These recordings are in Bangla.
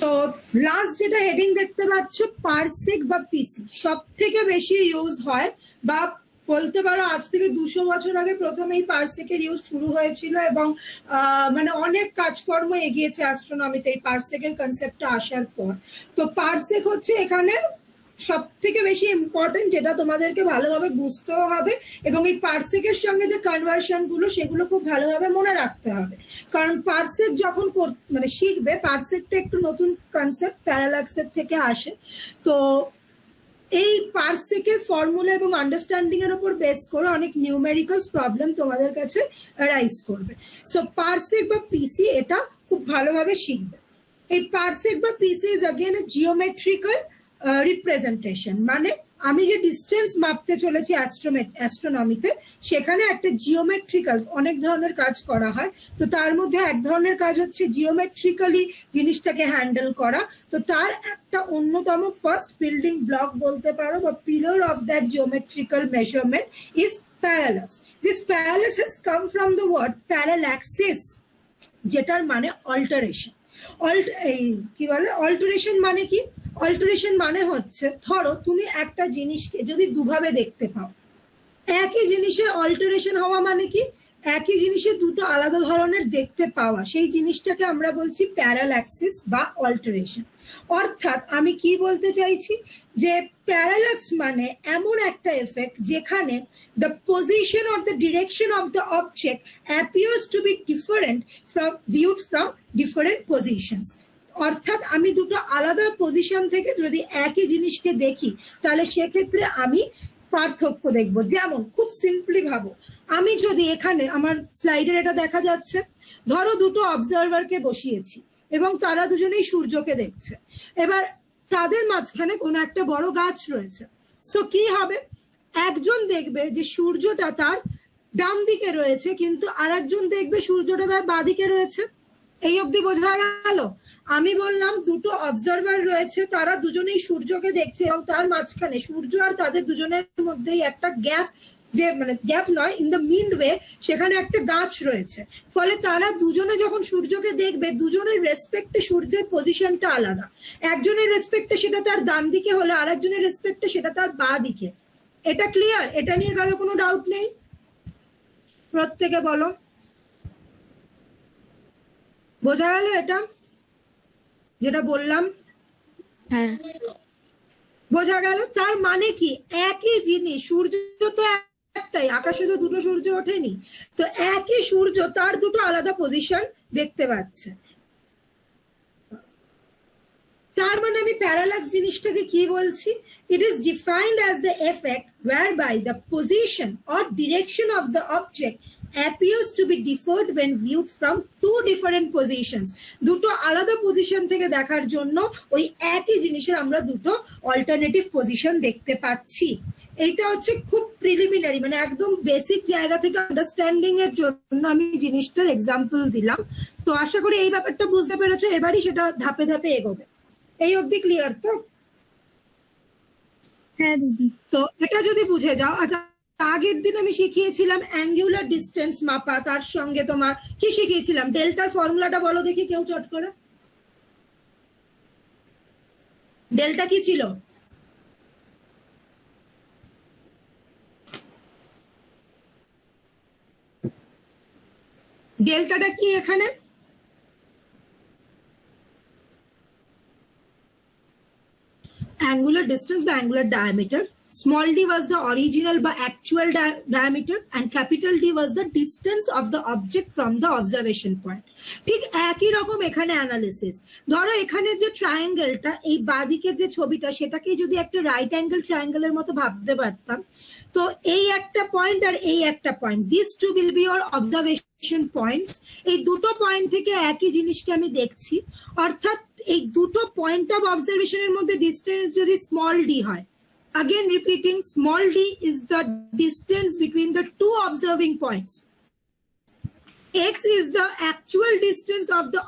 সো লাস্ট যেটা হেডিং দেখতে পাচ্ছ পারসেক বা পিসি সব থেকে বেশি ইউজ হয়, বা বলতে পারো আজ থেকে 200 বছর আগে প্রথমে এই পারসেকের ইউজ শুরু হয়েছিল, এবং মানে অনেক কাজকর্ম এগিয়েছে অ্যাস্ট্রোনমিতে এই পারসেকের কনসেপ্টটা আসার পর। তো পারসেক হচ্ছে এখানে সব থেকে বেশি ইম্পর্টেন্ট, যেটা তোমাদেরকে ভালোভাবে বুঝতেও হবে, এবং এই পারসেকের সঙ্গে যে কনভার্সন গুলো সেগুলো খুব ভালোভাবে মনে রাখতে হবে। কারণ পারসেক যখন মানে শিখবে, পারসেকটা একটু নতুন কনসেপ্ট, প্যারালাক্সের থেকে আসে। তো এই পারসেকের ফর্মুলা এবং আন্ডারস্ট্যান্ডিং এর উপর বেস করে অনেক নিউমেরিক্যালস প্রবলেম তোমাদের কাছে রাইজ করবে। সো পারসেক বা পিসি এটা খুব ভালোভাবে শিখবে। এই পারসেক বা PC is again a geometrical representation, মানে আমি যে ডিস্টেন্স মাপতে চলেছি অ্যাস্ট্রোনমিতে, সেখানে একটা জিওমেট্রিক্যাল অনেক ধরনের কাজ করা হয়। তো তার মধ্যে এক ধরনের কাজ হচ্ছে জিওমেট্রিক্যালি জিনিসটাকে হ্যান্ডেল করা। তো তার একটা অন্যতম ফার্স্ট বিল্ডিং ব্লক বলতে পারো, বা pillar of that geometrical measurement is parallax. This parallax has come from the word parallaxis, যেটার মানে অল্টারেশন। কি বলে অল্টারেশন মানে কি? অল্টারেশন মানে হচ্ছে, ধরো তুমি একটা জিনিসকে যদি দুভাবে দেখতে পাও, একই জিনিসের অল্টারেশন হওয়া মানে কি? একই জিনিসের দুটো আলাদা ধরনের দেখতে পাওয়া, সেই জিনিসটাকে আমরা বলছি প্যারালাক্সিস বা অল্টারেশন। অর্থাৎ আমি কি বলতে চাইছি, যে প্যারালাক্স মানে এমন একটা এফেক্ট যেখানে the position or the direction of the object appears to B different from viewed from different positions. অর্থাৎ আমি দুটো আলাদা পজিশন থেকে যদি একই জিনিসকে দেখি, তাহলে সেক্ষেত্রে আমি পার্থক্য দেখব। যেমন খুব সিম্পলি ভাবো, আমি যদি এখানে আমার স্লাইডের এটা দেখা যাচ্ছে, ধরো দুটো অবজারভারকে বসিয়েছি এবং তারা দুজনেই সূর্যকে দেখছে। এবার তাদের মাঝখানে কোনো একটা বড় গাছ রয়েছে। সো কি হবে, একজন দেখবে যে সূর্যটা তার ডান দিকে রয়েছে, কিন্তু আরেকজন দেখবে সূর্যটা তার বাঁ দিকে রয়েছে। এই অবধি বোঝা গেল? আমি বললাম দুটো অবজারভার রয়েছে, তারা দুজনেই সূর্যকে দেখছে, এবং তার মাঝখানে সূর্য আর তাদের দুজনের মধ্যেই একটা গ্যাপ, যে মানে গ্যাপ নয়, ইন দ্য মিড ওয়ে সেখানে একটা গাছ রয়েছে। ফলে তারা দুজনে যখন সূর্যকে দেখবে, দুজনের রেসপেক্টে সূর্যের পজিশনটা আলাদা। একজনের রেসপেক্টে সেটা তার ডান দিকে হলে আরেকজনের রেসপেক্টে সেটা তার বাঁ দিকে। এটা ক্লিয়ার? এটা নিয়ে কারো কোনো ডাউট নেই? প্রত্যেকে বলো, বোঝা গেল এটা যেটা বললাম? হ্যাঁ, বোঝা গেল। তার মানে কি, একই জিনিস, সূর্য তো একটাই, আকাশে তো দুটো সূর্য ওঠেনি। তো একই সূর্য তার দুটো আলাদা পজিশন দেখতে পাচ্ছে। তার মানে আমি প্যারালাক্স জিনিসটাকে কি বলছি? It is defined as the effect whereby the position or direction of the object appears to be differed when viewed from two different positions. দুটো আলাদা পজিশন থেকে দেখার জন্য ওই একই জিনিসের আমরা দুটো অল্টারনেটিভ পজিশন দেখতে পাচ্ছি। এইটা হচ্ছে খুব প্রিলিমিনারি, মানে একদম বেসিক জায়গা থেকে আন্ডারস্ট্যান্ডিং এর জন্য আমি জিনিসটার এক্সাম্পল দিলাম। তো আশা করি এই ব্যাপারটা বুঝতে পেরেছো। এবারই সেটা ধাপে ধাপে এগোবে। এই অবধি ক্লিয়ার তো? হ্যাঁ দিদি। তো এটা যদি বুঝে যাও। আচ্ছা, আগের দিন আমি শিখিয়েছিলাম অ্যাঙ্গুলার ডিস্টেন্স মাপা, তার সঙ্গে তোমার কি শিখিয়েছিলাম? ডেল্টার ফর্মুলাটা বলো দেখি কেউ চট করে। ডেল্টা কি ছিল? ডেল্টাটা কি এখানে? Angular distance by angular diameter. Small d was the original by actual diameter, and capital D was the distance of the object from the observation point. ঠিক একই রকম এখানে অ্যানালিসিস। ধরো এখানে যে ট্রায়াঙ্গেলটা, এই বাঁদিকের যে ছবিটা, সেটাকে যদি একটা রাইট অ্যাঙ্গেল ট্রায়াঙ্গেলের মতো ভাবতে পারতাম, তো এই একটা পয়েন্ট আর এই একটা point, this two will be your observation points. এই দুটো পয়েন্ট থেকে একই জিনিসকে আমি দেখছি। অর্থাৎ এই দুটো পয়েন্ট অফ অবজারভেশনের মধ্যে ডিস্টেন্স যদি স্মল ডি হয়, again repeating, small d is the distance between the two observing points. X is the actual distance of the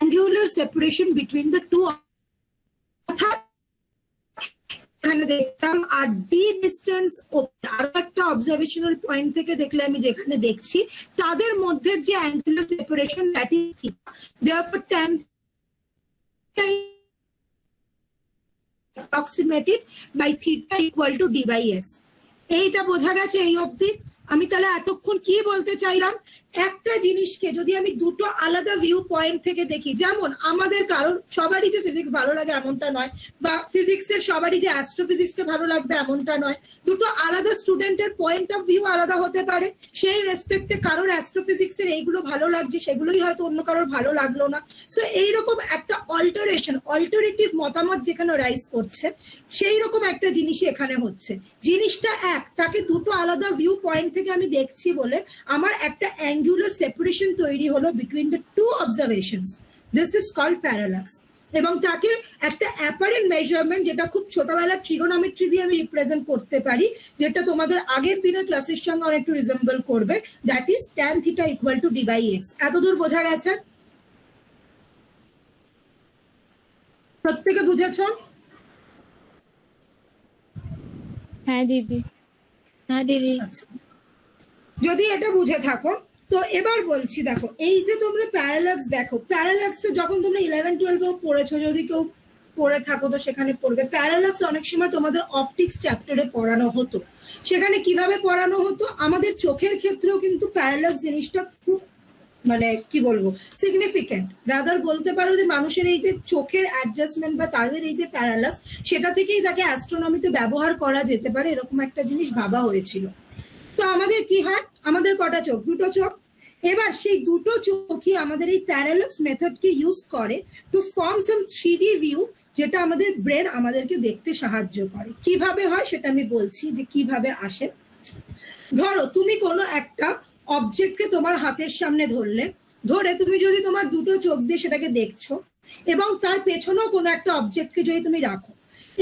angular separation between the two. এখানে দেখতাম আর ডি ডিস্টেন্স আরো একটা অবজারভেশনাল পয়েন্ট থেকে দেখলে আমি যেখানে দেখছি তাদের মধ্যে যে angular separation that is theta, therefore tan approximated by theta equal to d by x. এইটা বোঝা গেছে এই অবধি? আমি তাহলে এতক্ষণ কি বলতে চাইলাম, একটা জিনিসকে যদি আমি দুটো আলাদা ভিউ পয়েন্ট থেকে দেখি, যেমন আমাদের কারণ সবারই যে ফিজিক্স ভালো লাগে এমনটা নয়, বা ফিজিক্সের সবারই যে অ্যাস্ট্রোফিজিক্সকে ভালো লাগবে এমনটা নয়, দুটো আলাদা স্টুডেন্টের পয়েন্ট অফ ভিউ আলাদা হতে পারে। সেই রেসপেক্টে কারোর অ্যাস্ট্রোফিজিক্সের এইগুলো ভালো লাগছে, সেগুলোই হয়তো অন্য কারোর ভালো লাগলো না। সো এইরকম একটা অল্টারনেটিভ মতামত যেখানে রাইজ করছে, সেই রকম একটা জিনিসই এখানে হচ্ছে। জিনিসটা এক, তাকে দুটো আলাদা ভিউ পয়েন্ট থেকে আমি দেখছি বলে আমার একটা অ্যাঙ্গুলার সেপারেশন তৈরি হলো between the two observations. This is called parallax. এবং তাকে একটা অ্যাপারেন্ট মেজারমেন্ট, যেটা খুব ছোটবেলার ট্রিগোনোমেট্রি দিয়ে আমি রিপ্রেজেন্ট করতে পারি, যেটা তোমাদের আগের দিনের ক্লাসের সঙ্গে অনেকটু রিজেম্বল করবে, that is tan theta equal to d by x। এতদূর বোঝা গেছে? প্রত্যেকে বুঝেছ? হ্যাঁ দিদি। আচ্ছা, যদি এটা বুঝে থাকো তো এবার বলছি, দেখো এই যে তোমরা প্যারালাক্স দেখো, প্যারালাক্সে যখন তোমরা 11-12 পড়েছো, যদি কেউ পড়ে থাকো তো সেখানে পড়বে। প্যারালাক্স অনেক সময় তোমাদের অপটিক্স চ্যাপ্টারে পড়ানো হতো। সেখানে কিভাবে পড়ানো হতো, আমাদের চোখের ক্ষেত্রেও কিন্তু প্যারালাক্স জিনিসটা খুব মানে কি বলবো সিগনিফিকেন্ট, রাদার বলতে পারো যে মানুষের এই যে চোখের অ্যাডজাস্টমেন্ট বা তাদের এই যে প্যারালাক্স, সেটা থেকেই তাকে অ্যাস্ট্রোনমিতে ব্যবহার করা যেতে পারে, এরকম একটা জিনিস ভাবা হয়েছিল। তো আমাদের কি হয়, আমাদের কটা চোখ? দুটো চোখ। এবার সেই দুটো চোখই আমাদের এই প্যারালাক্স মেথডকে ইউজ করে to form some 3D view, যেটা আমাদের ব্রেন আমাদেরকে দেখতে সাহায্য করে। কিভাবে হয় সেটা আমি বলছি যে কিভাবে আসে। ধরো তুমি কোনো একটা অবজেক্টকে তোমার হাতের সামনে ধরলে, ধরে তুমি যদি তোমার দুটো চোখ দিয়ে সেটাকে দেখছো, এবং তার পেছনেও কোনো একটা অবজেক্টকে যদি তুমি রাখো,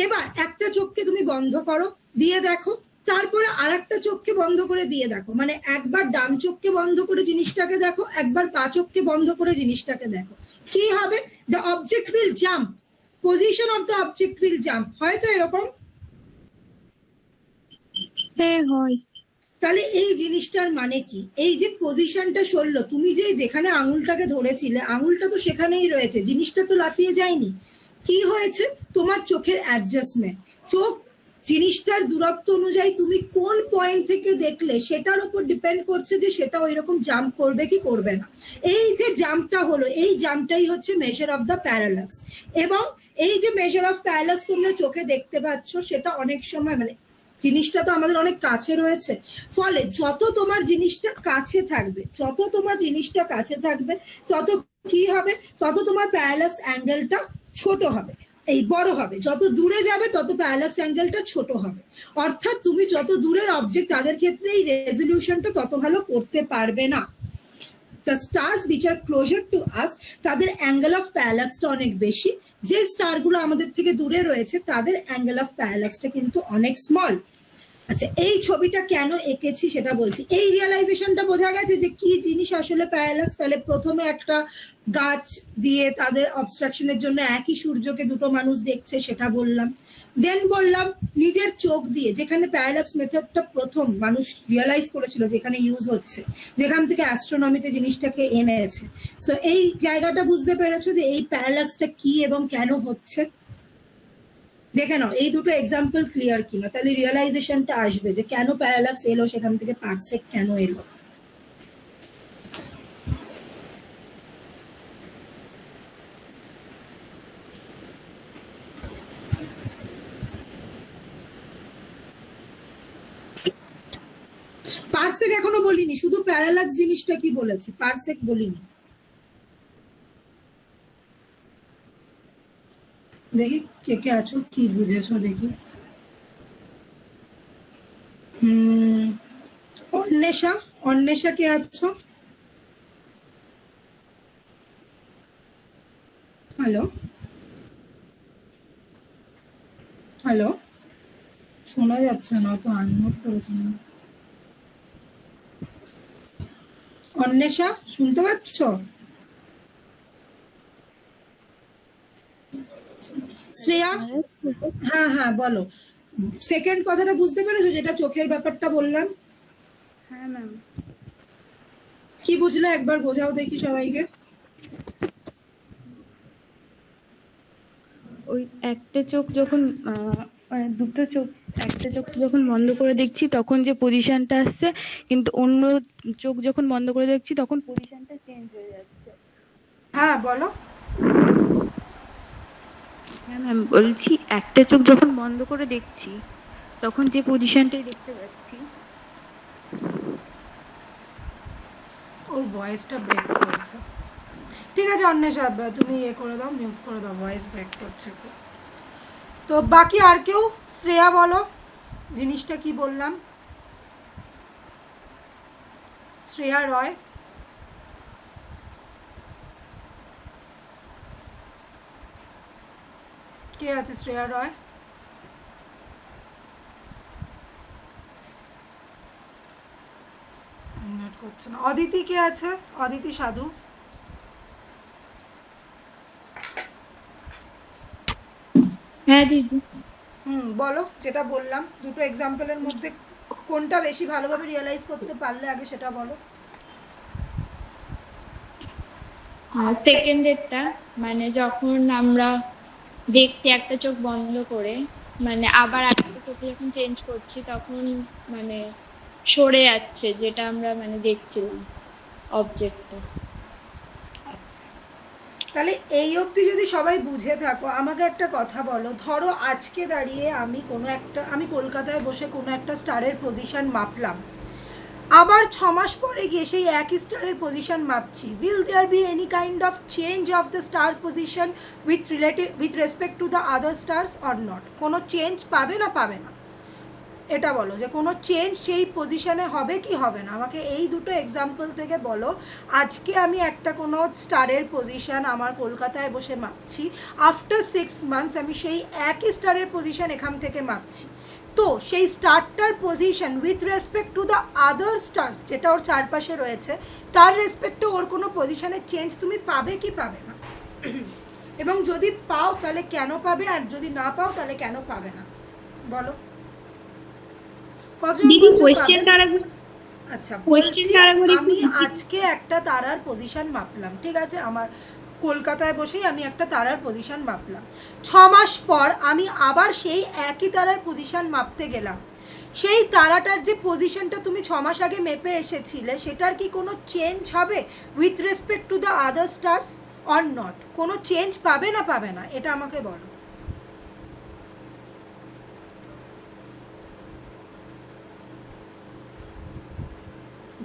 এবার একটা চোখকে তুমি বন্ধ করো, দিয়ে দেখো, তারপরে আর একটা চোখকে বন্ধ করে দিয়ে দেখো, মানে একবার ডান চোখকে বন্ধ করে জিনিসটাকে দেখো, একবার পা চোখকে বন্ধ করে জিনিসটাকে দেখো, কি হবে? The object will jump, position of the object will jump. হয়তো এরকম? হ্যাঁ হয়। তাহলে এই জিনিসটার মানে কি, এই যে পজিশনটা সরলো, তুমি যে যেখানে আঙুলটাকে ধরেছিলে আঙুলটা তো সেখানেই রয়েছে, জিনিসটা তো লাফিয়ে যায়নি। কি হয়েছে? তোমার চোখের অ্যাডজাস্টমেন্ট। চোখ জিনিসটার দূরত্ব অনুযায়ী তুমি কোন পয়েন্ট থেকে দেখলে সেটার উপর ডিপেন্ড করছে যে সেটা ওই রকম জাম্প করবে কি করবে না। এই যে জাম্পটা হলো, এই জাম্পটাই হচ্ছে মেজার অফ দ্য প্যারালাক্স। এবং এই যে মেজার অফ প্যারালাক্স তোমরা চোখে দেখতে পাচ্ছ, সেটা অনেক সময় মানে জিনিসটা তো আমাদের অনেক কাছে রয়েছে, ফলে যত তোমার জিনিসটা কাছে থাকবে, যত তোমার জিনিসটা কাছে থাকবে, তত কি হবে, তত তোমার প্যারালাক্স অ্যাঙ্গেলটা ছোট হবে, এই বড় হবে। যত দূরে যাবে তত প্যারালাক্স অ্যাঙ্গেলটা ছোট হবে। অর্থাৎ তুমি যত দূরের অবজেক্ট তাদের ক্ষেত্রে এই রেজলিউশনটা তত ভালো করতে পারবে না। the stars which are closer to us, তাদের অ্যাঙ্গেল অফ প্যারালাক্সটা অনেক বেশি। যে স্টারগুলো আমাদের থেকে দূরে রয়েছে তাদের অ্যাঙ্গেল অফ প্যারালাক্সটা কিন্তু অনেক স্মল। আচ্ছা, এই ছবিটা কেন এঁকেছি সেটা বলছি। এই রিয়েলাইজেশনটা বোঝা গেছে যে কি জিনিস আসলে প্যারালাক্স। তাহলে প্রথমে একটা গাছ দিয়ে তাদের অবস্ট্রাকশনের জন্য একই সূর্যকে দুটো মানুষ দেখছে, সেটা বললাম। দেন বললাম নিজের চোখ দিয়ে, যেখানে প্যারালাক্স মেথডটা প্রথম মানুষ রিয়েলাইজ করেছিল, যেখানে ইউজ হচ্ছে, যেখান থেকে অ্যাস্ট্রোনমিতে জিনিসটাকে এনেছে। সো এই জায়গাটা বুঝতে পেরেছো যে এই প্যারালাক্সটা কি এবং কেন হচ্ছে। দেখে নাও এই দুটো এক্সাম্পল ক্লিয়ার কিনা, তাহলে রিয়েলাইজেশনটা আসবে যে কেন প্যারালাক্স এলো, সেখান থেকে পারসেক কেন এলো। পারসেক এখনো বলিনি, শুধু প্যারালাক্স জিনিসটা কি বলেছে, পারসেক বলিনি। দেখি কে কে আছো, কি বুঝেছো দেখি। অন্বেষা, অন্বেষা কে আছো? হ্যালো হ্যালো, শোনা যাচ্ছে না তো, আনমিউট করেছে না। অন্বেষা শুনতে পাচ্ছ? শ্রেয়া, হ্যাঁ হ্যাঁ বলো। সেকেন্ড কথাটা বুঝতে পেরেছো, যেটা চোখের ব্যাপারটা বললাম? হ্যাঁ ম্যাম। কি বুঝলে একবার বোঝাও দেখি সবাইকে। ওই একটা চোখ যখন মানে দুটো চোখ, একটা চোখ যখন বন্ধ করে দেখছি তখন যে পজিশনটা আসছে, কিন্তু অন্য চোখ যখন বন্ধ করে দেখছি তখন পজিশনটা চেঞ্জ হয়ে যাচ্ছে। হ্যাঁ বলো। হ্যাঁ ম্যাম, বলছি একটা চোখ যখন বন্ধ করে দেখছি তখন যে পজিশনটাই দেখতে পাচ্ছি। ওর ভয়েসটা ব্রেক করছে। ঠিক আছে অন্বেষা, তুমি করে দাও, মিউট করে দাও, ভয়েস ব্রেক করছে খুব। তো বাকি আর কেউ? শ্রেয়া বলো জিনিসটা কি বললাম। শ্রেয়া রয়। কে আছে শ্রেয়া রয়? মিউট করছে না। অদিতি কে আছে? অদিতি সাধু। হ্যাঁ দিদি। বলো যেটা বললাম, দুটো এক্সাম্পলের মধ্যে কোনটা বেশি ভালোভাবে রিয়েলাইজ করতে পারলে আগে সেটা বলো। সেকেন্ডেরটা, মানে যখন আমরা দেখছি একটা চোখ বন্ধ করে, মানে আবার একটা চোখে যখন চেঞ্জ করছি তখন মানে সরে যাচ্ছে যেটা আমরা মানে দেখছিলাম অবজেক্টটা। আচ্ছা, তাহলে এই অবধি যদি সবাই বুঝে থাকো, আমাকে একটা কথা বলো। ধরো আজকে দাঁড়িয়ে আমি কলকাতায় বসে কোনো একটা স্টারের পজিশন মাপলাম, আবার 6 মাস পরে গিয়ে সেই একই স্টারের পজিশন মাপছি। Will there be any kind of change of the star position with respect to the other stars or not? কোনো চেঞ্জ পাবে না পাবে না? এটা বলো যে কোনো চেঞ্জ সেই পজিশনে হবে কি হবে না? আমাকে এই দুটো এক্সাম্পল থেকে বলো। আজকে আমি একটা কোনো স্টারের পজিশন আমার কলকাতায় বসে মাপছি, আফটার 6 মান্থস আমি সেই একই স্টারের পজিশন এখান থেকে মাপছি। তো সেই স্টারটার position with respect to the other stars যেটা ওর চারপাশে রয়েছে, তার রেসপেক্টে ওর কোনো পজিশনের চেঞ্জ তুমি পাবে কি পাবে না? এবং যদি পাও তাহলে কেন পাবে, আর যদি না পাও তাহলে কেন পাবে না? বলো। দিদি কোয়েশ্চেনটা আরেকবার, আচ্ছা বলছি, কোয়েশ্চেনটা আরেকবার একটু আমি repeat- আজকে একটা তারার পজিশন মাপলাম, ঠিক আছে? আমার কলকাতায় বসেই আমি একটা তারার পজিশন মাপলাম। 6 মাস পর আমি আবার সেই একই তারার পজিশন মাপতে গেলাম। সেই তারাটার যে পজিশনটা তুমি 6 মাস আগে মেপে এসেছিলে, সেটার কি কোনো চেঞ্জ হবে with respect to the other stars or not? কোনো চেঞ্জ পাবে না পাবে না? এটা আমাকে বলো।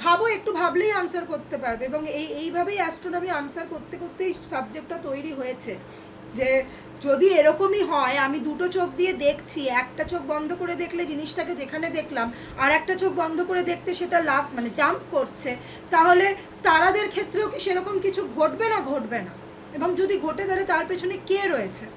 ভাবো, একটু ভাবলেই আনসার করতে পারবে। এবং এইভাবেই অ্যাস্ট্রোনমি আনসার করতে করতেই সাবজেক্টটা তৈরি হয়েছে। যে যদি এরকমই হয়, আমি দুটো চোখ দিয়ে দেখছি, একটা চোখ বন্ধ করে দেখলে জিনিসটাকে যেখানে দেখলাম, আর একটা চোখ বন্ধ করে দেখতে সেটা লাভ মানে জাম্প করছে, তাহলে তারাদের ক্ষেত্রেও কি সেরকম কিছু ঘটবে না ঘটবে না? এবং যদি ঘটে তাহলে তার পেছনে কে রয়েছে?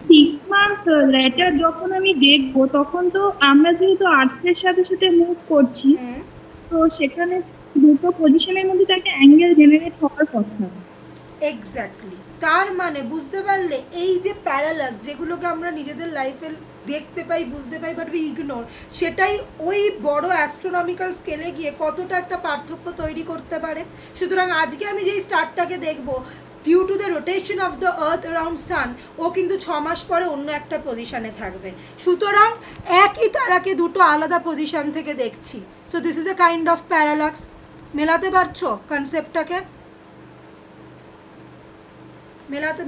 সিক্স মান্থ লেটার যখন আমি দেখবো তখন তো আমরা যেহেতু আর্থের সাথে সাথে মুভ করছি, তো সেখানে দুটো পজিশনের মধ্যে তো একটা অ্যাঙ্গেল জেনারেট হওয়ার কথা। এক্স্যাক্টলি, তার মানে বুঝতে পারলে এই যে প্যারালাক্স যেগুলোকে আমরা নিজেদের লাইফে দেখতে পাই বুঝতে পাই বাট উই ইগনোর, সেটাই ওই বড় অ্যাস্ট্রোনমিক্যাল স্কেলে গিয়ে কতটা একটা পার্থক্য তৈরি করতে পারে। সুতরাং আজকে আমি যেই স্টারটাকে দেখব, due to the rotation of the earth around sun, ও কিন্তু 6 মাস পরে অন্য একটা পজিশনে থাকবে। সুতরাং একই তারাকে দুটো আলাদা পজিশন থেকে দেখছি। So this is a kind of parallax. মেলাতে পারছো কনসেপ্টটাকে?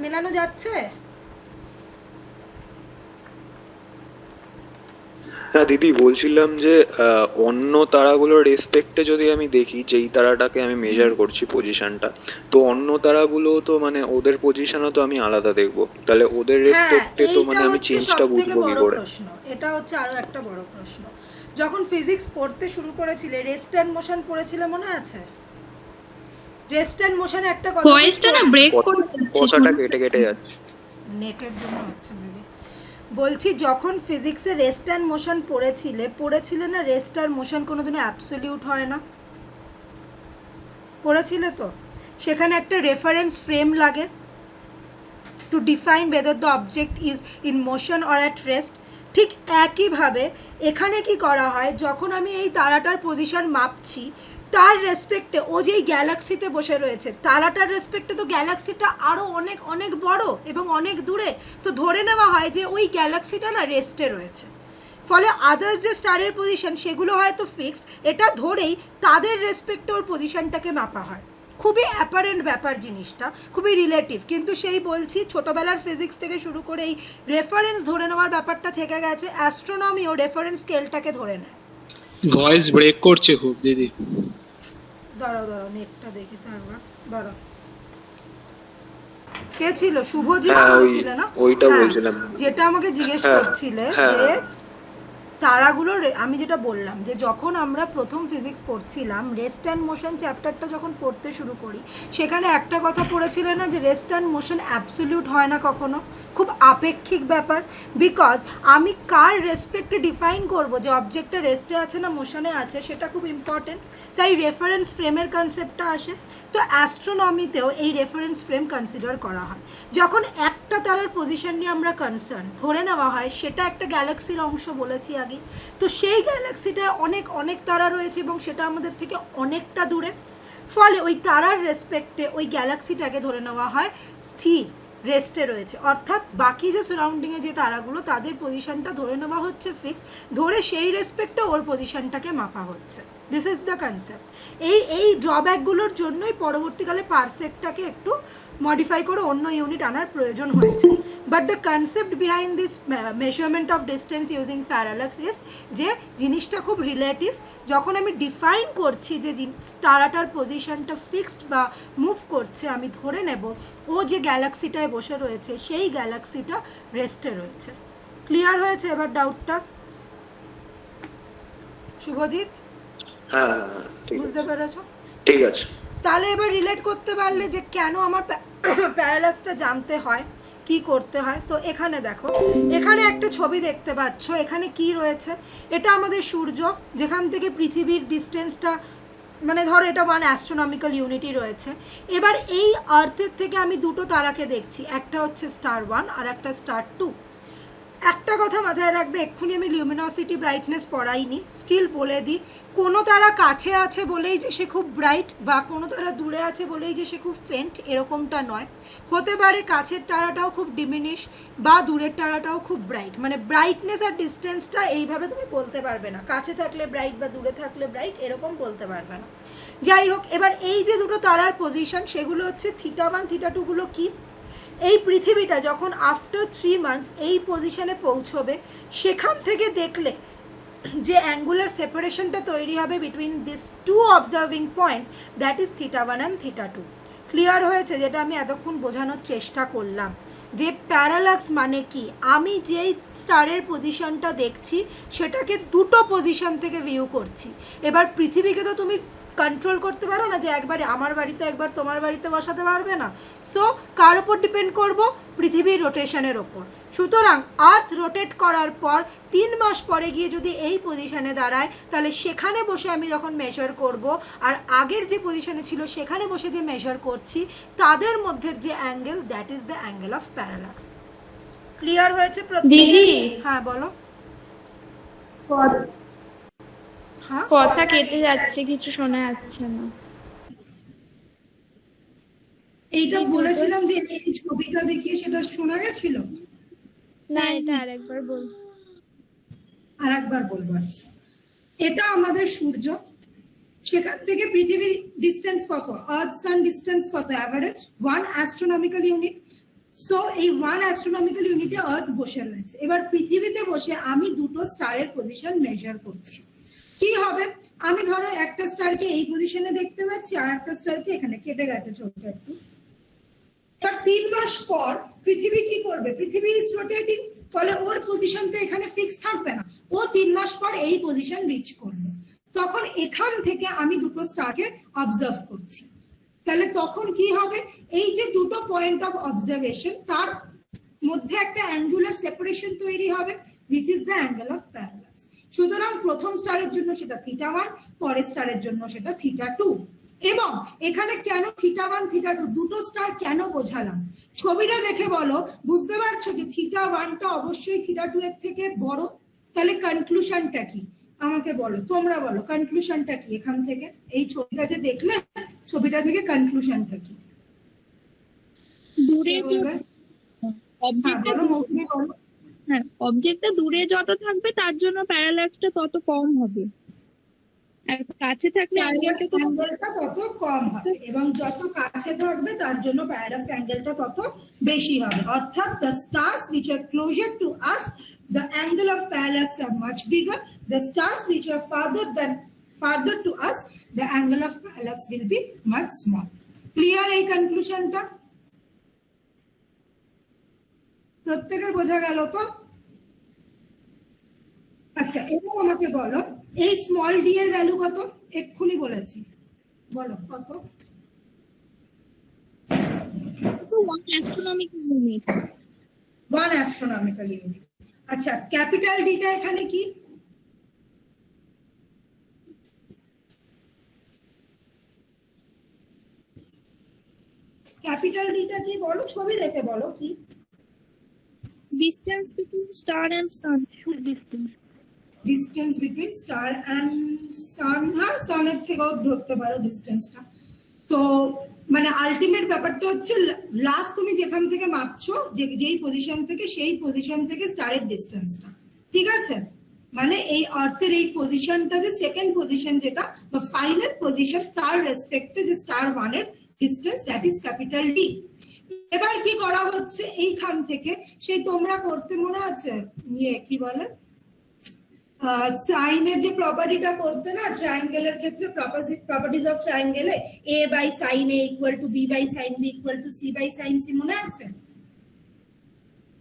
মেলানো যাচ্ছে? হ্যাঁ দিদি, বলছিলাম যে অন্য তারাগুলোর রেসপেক্টে যদি আমি দেখি, যেই তারাটাকে আমি মেজার করছি পজিশনটা, তো অন্য তারাগুলো তো মানে ওদের পজিশনও তো আমি আলাদা দেখবো, তাহলে ওদের হ্যাঁ, রেসপেক্টে তো এইটা মানে আমি হচ্ছে চেঞ্জটা সব থেকে বুঝবো কি বড় করে? প্রশ্ন। এটা হচ্ছে আরো একটা বড় প্রশ্ন। যখন ফিজিক্স পড়তে শুরু করেছিলে, রেস্ট অ্যান্ড মোশন পড়েছিলে মনে আছে? রেস্ট অ্যান্ড মোশনে একটা কথা খুব ভয়েসটা না ব্রেক করে যাচ্ছে, কথাটা কেটে কেটে যাচ্ছে। নেটের জন্য হচ্ছে বেবি। বলছি যখন ফিজিক্সে রেস্ট অ্যান্ড মোশন পড়েছিলে না, রেস্ট আর মোশন কোনোদিনও অ্যাবসলিউট হয় না, পড়েছিলে তো? সেখানে একটা রেফারেন্স ফ্রেম লাগে to define whether the object is in motion or at rest. ঠিক একইভাবে এখানে কি করা হয়, যখন আমি এই তারাটার পজিশন মাপছি তার রেসপেক্টে, ও যেই গ্যালাক্সিতে বসে রয়েছে তারাটার রেসপেক্টে তো গ্যালাক্সিটা আরও অনেক অনেক বড় এবং অনেক দূরে, তো ধরে নেওয়া হয় যে ওই গ্যালাক্সিটা না রেস্টে রয়েছে। ফলে আদার্স যে স্টারের পজিশন সেগুলো হয়তো ফিক্সড, এটা ধরেই তাদের রেসপেক্টে ওর পজিশনটাকে মাপা হয়। খুবই অ্যাপারেন্ট ব্যাপার জিনিসটা, খুবই রিলেটিভ, কিন্তু সেই বলছি ছোটোবেলার ফিজিক্স থেকে শুরু করে এই রেফারেন্স ধরে নেওয়ার ব্যাপারটা থেকে গেছে। অ্যাস্ট্রোনমিও রেফারেন্স স্কেলটাকে ধরে নেয়। ভয়েস ব্রেক করছে খুব দিদি। দাঁড়াও নেটটা দেখি তো একবার, দাঁড়াও। কে ছিল? শুভজিৎ ছিল না? ওইটা হ্যাঁ, বলছিলাম। যেটা আমাকে জিজ্ঞেস হ্যাঁ, করছিলে হ্যাঁ, যে তারাগুলোর, আমি যেটা বললাম যে যখন আমরা প্রথম ফিজিক্স পড়ছিলাম, রেস্ট অ্যান্ড মোশন চ্যাপ্টারটা যখন পড়তে শুরু করি, সেখানে একটা কথা পড়েছিল না যে রেস্ট অ্যান্ড মোশন অ্যাবসলিউট হয় না কখনো, খুব আপেক্ষিক ব্যাপার। বিকজ আমি কার রেসপেক্টে ডিফাইন করব যে অবজেক্টটা রেস্টে আছে না মোশনে আছে, সেটা খুব ইম্পর্টেন্ট। তাই রেফারেন্স ফ্রেমের কনসেপ্টটা আসে। তো অ্যাস্ট্রোনমিতেও এই রেফারেন্স ফ্রেম কনসিডার করা হয়। যখন একটা তারার পজিশন নিয়ে আমরা কনসার্ন ধরে নেওয়া হয় সেটা একটা গ্যালাক্সির অংশ, বলেছি আগে, তো সেই গ্যালাক্সিটায় অনেক অনেক তারা রয়েছে এবং সেটা আমাদের থেকে অনেকটা দূরে। ফলে ওই তারার রেসপেক্টে ওই গ্যালাক্সিটাকে ধরে নেওয়া হয় স্থির, রেস্টে রয়েছে। অর্থাৎ বাকি যে সারাউন্ডিংয়ে যে তারাগুলো তাদের পজিশনটা ধরে নেওয়া হচ্ছে ফিক্স, ধরে সেই রেসপেক্টে ওর পজিশনটাকে মাপা হচ্ছে। This is the concept. এই ড্রব্যাকগুলোর জন্যই পরবর্তীকালে পারসেকটাকে একটু মডিফাই করে অন্য ইউনিট আনার প্রয়োজন হয়েছে। But the concept behind this measurement of distance using parallax is যে জিনিসটা খুব রিলেটিভ। যখন আমি ডিফাইন করছি যে তারাটার পজিশনটা ফিক্সড বা মুভ করছে, আমি ধরে নেব ও যে গ্যালাক্সিটায় বসে রয়েছে সেই গ্যালাক্সিটা রেস্টে রয়েছে। ক্লিয়ার হয়েছে এবার ডাউটটা শুভজিৎ? হ্যাঁ, ঠিক বুঝতে আছে, পেরেছো? ঠিক আছে। তাহলে এবার রিলেট করতে পারলে যে কেন আমার প্যারালাক্সটা জানতে হয়, কি করতে হয়। তো এখানে দেখো, এখানে একটা ছবি দেখতে পাচ্ছ, এখানে কি রয়েছে, এটা আমাদের সূর্য, যেখান থেকে পৃথিবীর ডিস্টেন্সটা, মানে ধরো এটা 1 অ্যাস্ট্রোনমিক্যাল ইউনিটই রয়েছে। এবার এই আর্থের থেকে আমি দুটো তারাকে দেখছি, একটা হচ্ছে স্টার 1 আর একটা স্টার 2। একটা কথা মাথায় রাখবে, এক্ষুনি আমি লিউমিনোসিটি ব্রাইটনেস পড়াইনি, স্টিল বলে দিই, কোনো তারা কাছে আছে বলেই যে সে খুব ব্রাইট বা কোনো তারা দূরে আছে বলেই যে সে খুব ফেন্ট, এরকমটা নয়। হতে পারে কাছের তারাটাও খুব ডিমিনিশ বা দূরের তারাটাও খুব ব্রাইট, মানে ব্রাইটনেস আর ডিস্টেন্সটা এইভাবে তুমি বলতে পারবে না, কাছে থাকলে ব্রাইট বা দূরে থাকলে ব্রাইট এরকম বলতে পারবে না। যাই হোক, এবার এই যে দুটো তারার পজিশন সেগুলো হচ্ছে θ1 θ2 গুলো কি, এই পৃথিবীটা যখন আফটার 3 মান্থস এই পজিশনে পৌঁছবে, সেখান থেকে দেখলে যে অ্যাঙ্গুলার সেপারেশনটা তৈরি হবে between this two observing points, that is θ1 and θ2। Clear হয়েছে? যেটা আমি এতক্ষণ বোঝানোর চেষ্টা করলাম যে প্যারালাক্স মানে কি, আমি যেই স্টারের পজিশনটা দেখছি সেটাকে দুটো পজিশন থেকে ভিউ করছি। এবার পৃথিবীকে তো তুমি কন্ট্রোল করতে পারো না যে একবারে আমার বাড়িতে একবার তোমার বাড়িতে বসাতে পারবে না। সো কার ওপর ডিপেন্ড করব? পৃথিবীর রোটেশনের ওপর। সুতরাং আর্থ রোটেট করার পর 3 মাস পরে গিয়ে যদি এই পজিশনে দাঁড়ায়, তাহলে সেখানে বসে আমি যখন মেজার করব আর আগের যে পজিশনে ছিল সেখানে বসে যে মেজার করছি, তাদের মধ্যে যে angle, that is the angle of parallax. Clear হয়েছে দিদি, হ্যাঁ বলো। হ্যাঁ, কথা কেটে যাচ্ছে, কিছু শোনা যাচ্ছে না। এইটা বলেছিলাম যে এই ছবিটা দেখিয়ে সেটা শোনা গেছিল। না, এটা আরেকবার বল। আরেকবার বলবো। আচ্ছা, এটা আমাদের সূর্য, সেখান থেকে পৃথিবীর ডিস্টেন্স কত, আর্থ সান ডিস্টেন্স কত, অ্যাভারেজ 1 অ্যাস্ট্রোনমিক্যাল ইউনিট। সো এই 1 অ্যাস্ট্রোনমিক্যাল ইউনিটে আর্থ বসে রয়েছে। এবার পৃথিবীতে বসে আমি দুটো স্টারের পজিশন মেজার করছি। কি হবে, আমি ধরো একটা স্টারকে এই পজিশনে দেখতে পাচ্ছি আর একটা স্টারকে এখানে, কেটে গেছে ছোট্ট একটু। এবার 3 মাস পর পৃথিবী কি করবে, পৃথিবী ইজ রোটেটিং, ফলে ওর পজিশন তো এখানে ফিক্স থাকবে না, ও 3 মাস পর এই পজিশন রিচ করবে। তখন এখান থেকে আমি দুটো স্টারকে অবজার্ভ করছি। তাহলে তখন কি হবে, এই যে দুটো পয়েন্ট অফ অবজারভেশন তার মধ্যে একটা অ্যাঙ্গুলার সেপারেশন তৈরি হবে, which is the angle of parallax. সুতরাং প্রথম স্টারের জন্য সেটা θ1, পরের স্টারের জন্য সেটা θ2। এবং এখানে কেন θ1 θ2 দুটো স্টার কেন বোঝালাম, ছবিটা দেখে বলো, বুঝতে পারছো যে θ1টা অবশ্যই θ2 এর থেকে বড়। তাহলে কনক্লুশনটা কি আমাকে বলো, তোমরা বলো কনক্লুশনটা কি এখান থেকে, এই ছবিটা যে দেখলে ছবিটা থেকে কনক্লুশনটা কি? দূরে কে বলবে? হ্যাঁ বলো মৌসুমী বলো। হ্যাঁ, অবজেক্টটা দূরে যত থাকবে তার জন্য প্যারাল্যাক্সটা তত কম হবে, আর কাছে থাকলে প্যারালাক্স অ্যাঙ্গেলটা তো অ্যাঙ্গেলটা তত কম হবে, এবং যত কাছে থাকবে তার জন্য প্যারালাক্স অ্যাঙ্গেলটা তত বেশি হবে। অর্থাৎ the stars which are closer to us, the angle of parallax are much bigger. The stars which are farther to us, the angle of parallax will be much small. Clear এই কনক্লুশনটা? প্রত্যেকের বোঝা গেল তো? আচ্ছা, এবার আমাকে বলো এই স্মল ডি এর ভ্যালু কত? এক্ষুনি বলেছি, বলো কত? 1 astronomical unit। 1 astronomical unit। আচ্ছা, ক্যাপিটাল ডিটা এখানে কি? ক্যাপিটাল ডিটা কি বলো, ছবি দেখে বলো কি? Distance between star and sun। distance distance between star and sun. হ্যাঁ, সানের থেকেও ধরতে পারো ডিস্টেন্সটা। তো মানে আলটিমেট ব্যাপারটা হচ্ছে লাস্ট তুমি যেখান থেকে মাপছো, যেই পজিশন থেকে, সেই পজিশন থেকে স্টারের ডিস্টেন্সটা, ঠিক আছে? মানে এই অর্থের এই পজিশনটা যে সেকেন্ড পজিশন যেটা বা ফাইনাল পজিশন, তার রেসপেক্টে যে স্টার ওয়ানের distance, that is capital D. এবার কি করা হচ্ছে এইখান থেকে, সেই তোমরা করতে মনে আছে ইয়ে কি বলে সাইনের যে প্রপার্টিটা করতে না, ট্রায়াঙ্গেলের ক্ষেত্রে প্রপার্টিজ অফ ট্রায়াঙ্গেলে a by sine a equal to b by sine b equal to c by sine c, মনে আছে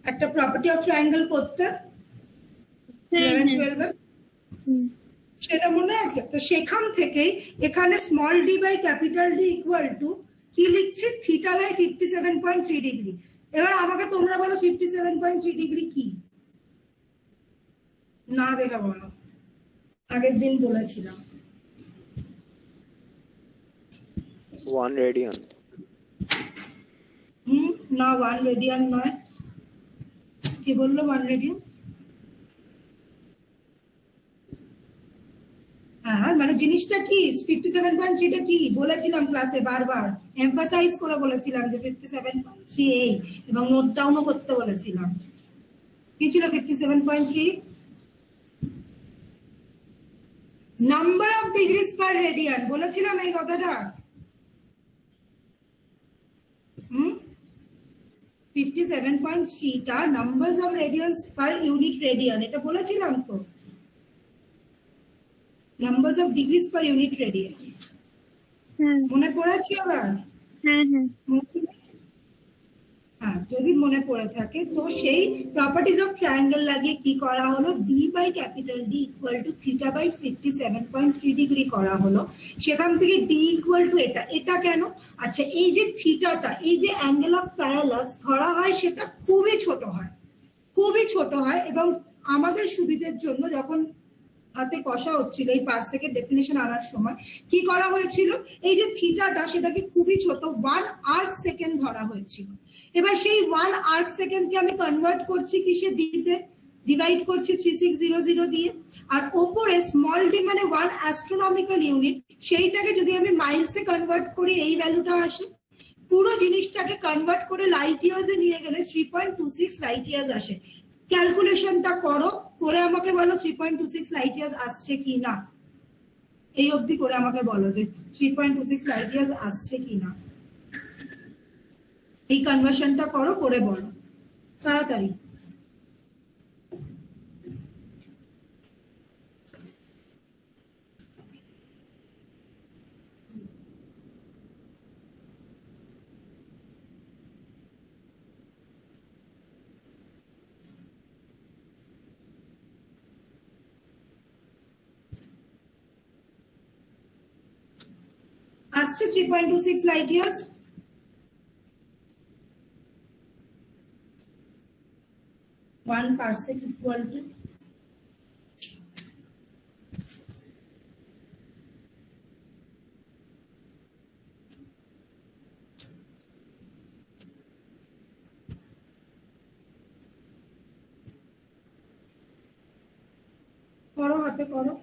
একটা প্রপার্টি অফ ট্রায়াঙ্গেল করতে 11-12 এ? সেটা মনে আছে তো? সেখান থেকে এখানে small D by capital D equal to কি লিখছি, থিটা বাই 57.3 ডিগ্রি। এবার আমাকে তোমরা বলো 57.3 ডিগ্রি কি? না দেখা বলো, আগের দিন বলেছিলাম 1 রেডিয়ান। না 1 রেডিয়ান নয়। কি বললো 1 রেডিয়ান? হ্যাঁ, মানে জিনিসটা কি 57.3টা কি বলেছিলাম ক্লাসে, বারবার এমফাসাইজ করে বলেছিলাম যে 57.3 এই, এবং নোট ডাউনও করতে বলেছিলাম। কি ছিল 57.3? Number of degrees per radian, বলেছিলাম এই কথাটা। 57.3টা numbers of radians per unit radian, এটা বলেছিলাম তো। Numbers of degrees per unit radian মনে পড়েছে আবার? হ্যাঁ হ্যাঁ হ্যাঁ, যদি মনে পড়ে থাকে তো সেই প্রপার্টিজ অফ ট্রায়াঙ্গেল লাগিয়ে কি করা হলো, D by capital D equal to theta by 57.3 degree করা হলো। সেখান থেকে ডি ইকুয়াল টু এটা, এটা কেন? আচ্ছা, এই যে থিটাটা, এই যে অ্যাঙ্গেল অফ প্যারালাক্স ধরা হয়, সেটা খুবই ছোট হয়, খুবই ছোট হয়। এবং আমাদের সুবিধের জন্য যখন হাতে কষা হচ্ছিল এই পারসেকের ডেফিনেশন আনার সময় কি করা হয়েছিল, এই যে থিটাটা সেটাকে খুবই ছোট 1 আর্ক সেকেন্ড ধরা হয়েছিল। এবার সেই 1 আর্ক সেকেন্ডকে আমি কনভার্ট করছি কিসে, ডিতে, ডিভাইড করছি 3600 দিয়ে, আর ওপরে স্মল ডি মানে 1 অ্যাস্ট্রোনমিক্যাল ইউনিট, সেইটাকে যদি আমি মাইলসে কনভার্ট করি এই ভ্যালুটা আসে। পুরো জিনিসটাকে কনভার্ট করে লাইট ইয়ার্সে নিয়ে গেলে 3.26 লাইট ইয়ার্স আসে। ক্যালকুলেশনটা করো, করে আমাকে বলো 3.26 লাইট ইয়ার্স আসছে কি না। এই অবধি করে আমাকে বলো যে 3.26 লাইট ইয়ার্স আসছে কি না। এই কনভার্সনটা করো, করে বলো তাড়াতাড়ি। আসছে 3.26 light years. 1 parsec equal to করো, হাতে করো।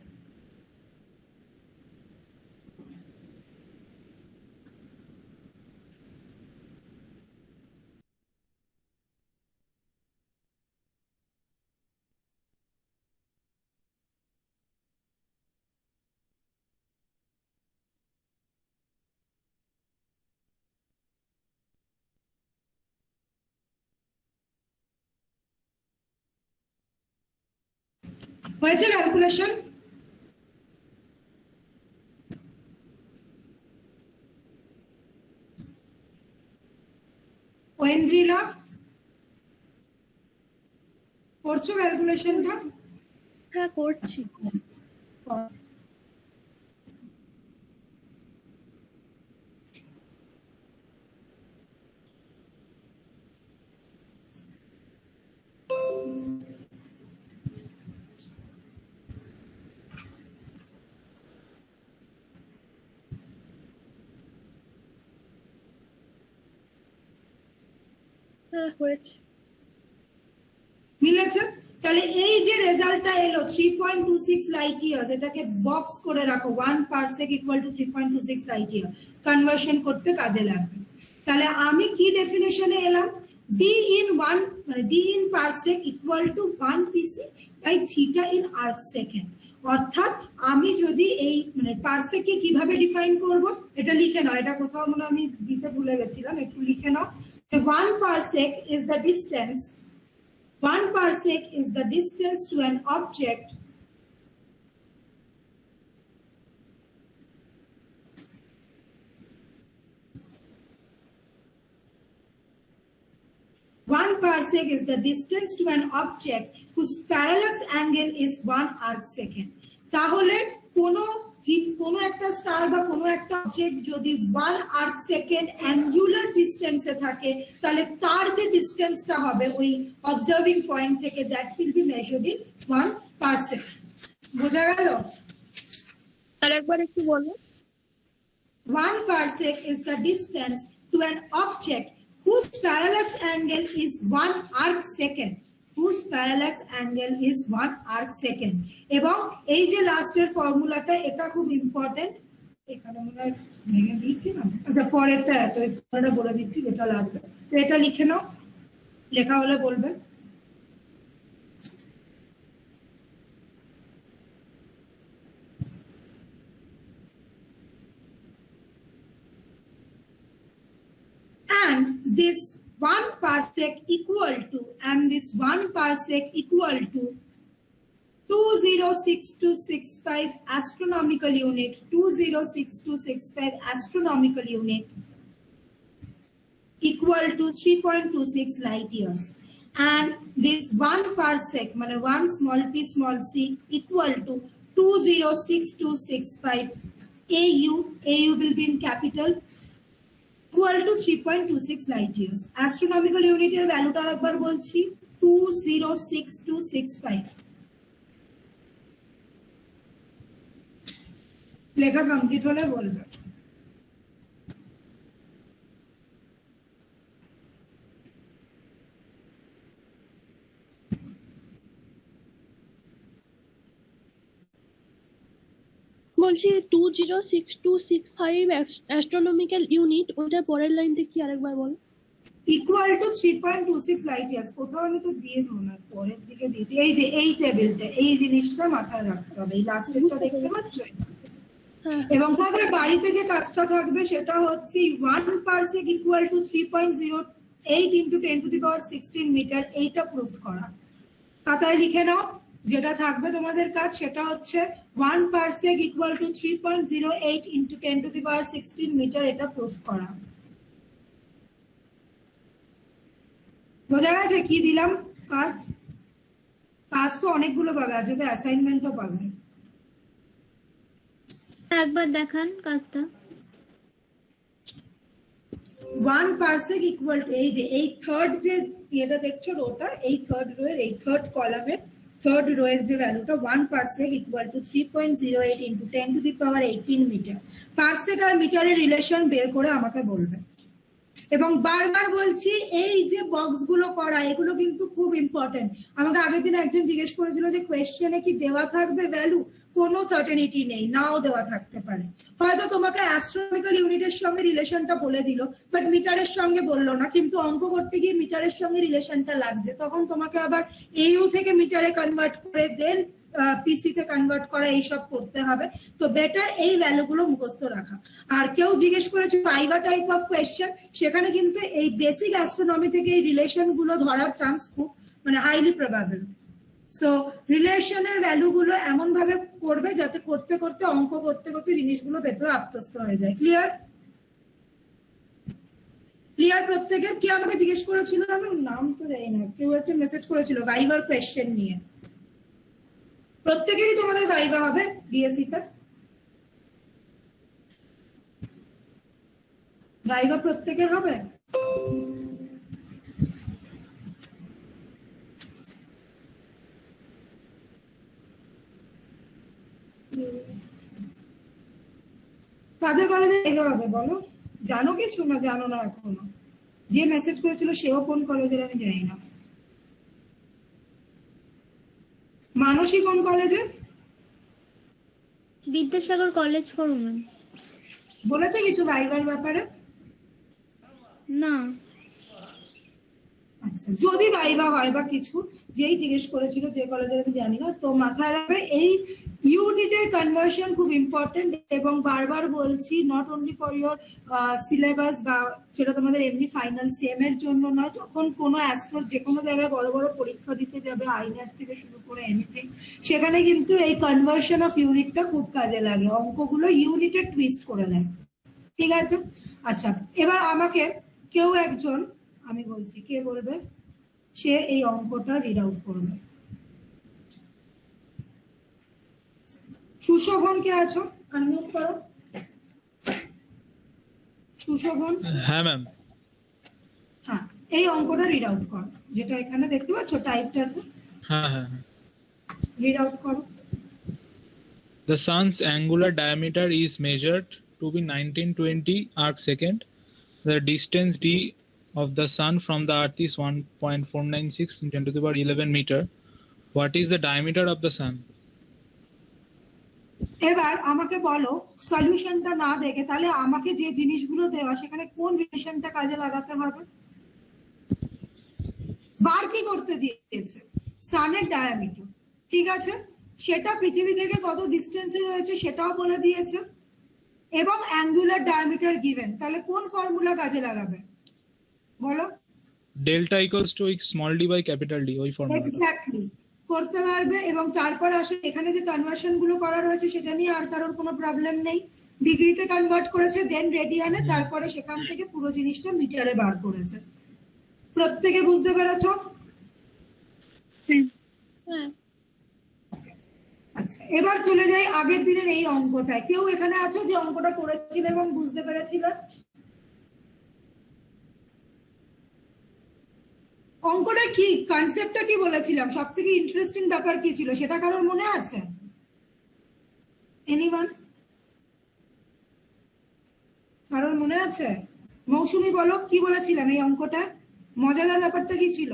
হয়েছে ক্যালকুলেশন? ঐন্দ্রিলা করছো ক্যালকুলেশনটা? হ্যাঁ করছি। হ্যাঁ হয়েছে। মিলেছে? তাহলে এই যে রেজাল্টটা এলো 3.26 লাইট ইয়ার্স, এটাকে বক্স করে রাখো। 1 parsec equal to 3.26 light year, conversion করতে কাজে লাগবে। তাহলে আমি কি ডেফিনেশনে এলাম? d in 1 মানে d in parsec equal to 1 pc by theta in arc second। অর্থাৎ আমি যদি এই মানে পারসেককে কিভাবে ডিফাইন করব, এটা লিখে নাও। এটা কোথাও মনে আমি দিতে ভুলে গেছিলাম, একটু লিখে নাও। 1 parsec is the distance 1 parsec is the distance to an object whose parallax angle is 1 arc second। তাহলে কোনো একটা স্টার বা কোনো একটা অবজেক্ট যদি 1 আর্ক সেকেন্ড অ্যাঙ্গুলার ডিস্টেন্সে থাকে, তাহলে তার যে ডিস্টেন্সটা হবে ওই অবজার্ভিং পয়েন্ট থেকে, that will be measured in 1 parsec. বোঝা গেল? আরেকবার একটু বলো। 1 parsec is the distance to an object whose parallax angle is 1 arc second, whose parallax angle is 1 arc second। এবং এই যে লাস্টের ফর্মুলাটা, এটা খুব ইম্পর্টেন্ট। এখানে মনে হয় ভেঙে দিয়েছি না, আচ্ছা পরেরটা এত ফর্মুলাটা বলে দিচ্ছি যেটা লাগবে। তো এটা লিখে নাও, লেখা হলে বলবে। And this 1 parsec equal to 206265 astronomical unit, 206265 astronomical unit equal to 3.26 light years। And this 1 parsec মানে 1 small p small c equal to 206265 AU will be in capital, equal to 3.26 light years। astronomical unit এর ভ্যালুটা একবার বলছি, 206265। লেখা কমপ্লিট হলে বলবে। বলছি 206265 অ্যাস্ট্রোনমিক্যাল ইউনিট, ওটার পরের লাইনটা কি আরেকবার বল। Equal to 3.26 light years. কোথাও আমি তো দিয়ে দেবো না, পরের দিকে দিয়েছি। এই যে এই টেবিলটা, এই জিনিসটা মাথায় রাখতে হবে। এই লাস্টেরটা দেখতে পাচ্ছ? এবং তোমাদের বাড়িতে যে কাজটা থাকবে সেটা হচ্ছে 1 parsec equal to 3.08 into 10 to the power 16 metre, এইটা প্রুফ করা। খাতায় লিখে নাও, যেটা থাকবে তোমাদের কাজ সেটা হচ্ছে 1 parsec equal to 3.08 into 10 to the power 16 metre, এটা প্রুফ করা। বোঝা গেছে কি দিলাম কাজ? কাজ তো অনেকগুলো পাবে, আজ তো অ্যাসাইনমেন্টও পাবে। একবার দেখান কাজটা। 1 পারসেক ইকুয়াল টু এই যে এই থার্ড যে এটা দেখছো রোটা, এই থার্ড রো এর এই থার্ড কলামের থার্ড রো এর যে ভ্যালুটা 1 parsec equal to 3.08 into 10 to the power 18 metre. Parsec আর মিটারের রিলেশন বের করে আমাকে বলবে। এবং বারবার বলছি এই যে বক্সগুলো করা এগুলো কিন্তু খুব ইম্পর্টেন্ট। আমাকে আগের দিন একজন জিজ্ঞেস করেছিল যে কোয়েশ্চেনে কি দেওয়া থাকবে ভ্যালু, কোনো সার্টেনিটি নেই, নাও দেওয়া থাকতে পারে। হয়তো তোমাকে অ্যাস্ট্রোনমিক্যাল ইউনিটের সঙ্গে রিলেশনটা বলে দিল, বাট মিটারের সঙ্গে বললো না, কিন্তু অঙ্ক করতে গিয়ে মিটারের সঙ্গে রিলেশনটা লাগছে, তখন তোমাকে আবার এইউ থেকে মিটারে কনভার্ট করে দেন পিসি তে কনভার্ট করা, এইসব করতে হবে। তো বেটার এই ভ্যালুগুলো মুখস্থ রাখা। আর কেউ জিজ্ঞেস করেছে ভাইভা টাইপ অফ কোয়েশ্চেন, সেখানে কিন্তু এই বেসিক অ্যাস্ট্রোনমি থেকে এই রিলেশন গুলো ধরার চান্স খুব মানে হাইলি প্রবাবল। সো রিলেশনের ভ্যালুগুলো এমন ভাবে করবে যাতে করতে করতে অঙ্ক করতে করতে জিনিসগুলো ভেতরে আত্মস্থ হয়ে যায়। ক্লিয়ার? ক্লিয়ার প্রত্যেকের? কি আমাকে জিজ্ঞেস করেছিল, আমি নাম তো জানি না, কেউ একটা মেসেজ করেছিল ভাইভার কোয়েশ্চেন নিয়ে। প্রত্যেকেরই তোমাদের ভাইভা হবে ডিএসসি তে? ভাইভা প্রত্যেকের হবে? কাদের কলেজে ভাইভা হবে বলো? জানো কিছু না জানো না এখনো? যে মেসেজ করেছিল সেও কোন কলেজের আমি জানি না। মানসী কোন কলেজে? Vidyasagar college for women. বলেছে কিছু ভাইভার ব্যাপারে? না। আচ্ছা, যদি ভাইভা হয় বা কিছু, যেই জিজ্ঞেস করেছিল যে কলেজের আমি জানি না, তো মাথায় রাখবে এই ইউনিটের কনভার্সন খুব ইম্পর্টেন্ট। এবং বারবার বলছি, not only for your syllabus বা যেটা তোমাদের এমনি ফাইনাল সেম এর জন্য নয়, যখন কোনো অ্যাস্ট্রোর যে কোনো জায়গায় বড় বড় পরীক্ষা দিতে যাবে, আইনেট থেকে শুরু করে এনিথিং, সেখানে কিন্তু এই কনভার্সন অফ ইউনিটটা খুব কাজে লাগে। অঙ্কগুলো ইউনিটে টুইস্ট করে দেয়। ঠিক আছে? আচ্ছা, এবার আমাকে কেউ একজন, আমি বলছি কে বলবে, সে এই অঙ্কটা রিড আউট করবে। সুশোভন কে আছো? আনমিউট করো। সুশোভন? হ্যাঁ ম্যাম। হ্যাঁ, এই অঙ্কটা রিড আউট করো, যেটা এখানে দেখতে পাচ্ছ টাইপটা আছে। হ্যাঁ হ্যাঁ হ্যাঁ। রিড আউট করো। The sun's angular diameter is measured to be 1920 arc second. The distance d of the sun from the earth is 1.496 × 10⁻11 meter. What is the diameter of the sun? এবার আমাকে বলো সলিউশনটা না দেখে, তাহলে আমাকে যে জিনিসগুলো দেওয়া সেখানে কোন রিলেশনটা কাজে লাগাতে হবে? বার কি করতে দিয়েছে? সানের ডায়ামিটার, ঠিক আছে, সেটা পৃথিবী থেকে কত ডিস্টেন্সে রয়েছে সেটাও বলে দিয়েছে, এবং অ্যাঙ্গুলার ডায়ামিটার গিভেন। তাহলে কোন ফর্মুলা কাজে লাগাবে বলো? Delta equals to small d by capital D, ওই ফর্মুলা। এক্স্যাক্টলি করতে পারবে। এবং তারপর আসে এখানে যে কনভার্সন গুলো করা রয়েছে সেটা নিয়ে আর কারোর কোনো প্রবলেম নেই। ডিগ্রিতে কনভার্ট করেছে, দেন রেডিয়ানে, তারপরে সেখান থেকে পুরো জিনিসটা মিটারে বার করেছে। প্রত্যেকে বুঝতে পেরেছো? হ্যাঁ। আচ্ছা, এবার চলে যাই আগের দিনের এই অঙ্কটায়। কেউ এখানে আছো যে অঙ্কটা করেছিল এবং বুঝতে পেরেছিল? অঙ্কটা কি, কনসেপ্টটা কি বলেছিলাম, সব থেকে ইন্টারেস্টিং ব্যাপার কি ছিল সেটা কারোর মনে আছে? এনিওয়ান? কারোর মনে আছে? মৌসুমী বলো, কি বলেছিলাম এই অঙ্কটা? মজাদার ব্যাপারটা কি ছিল?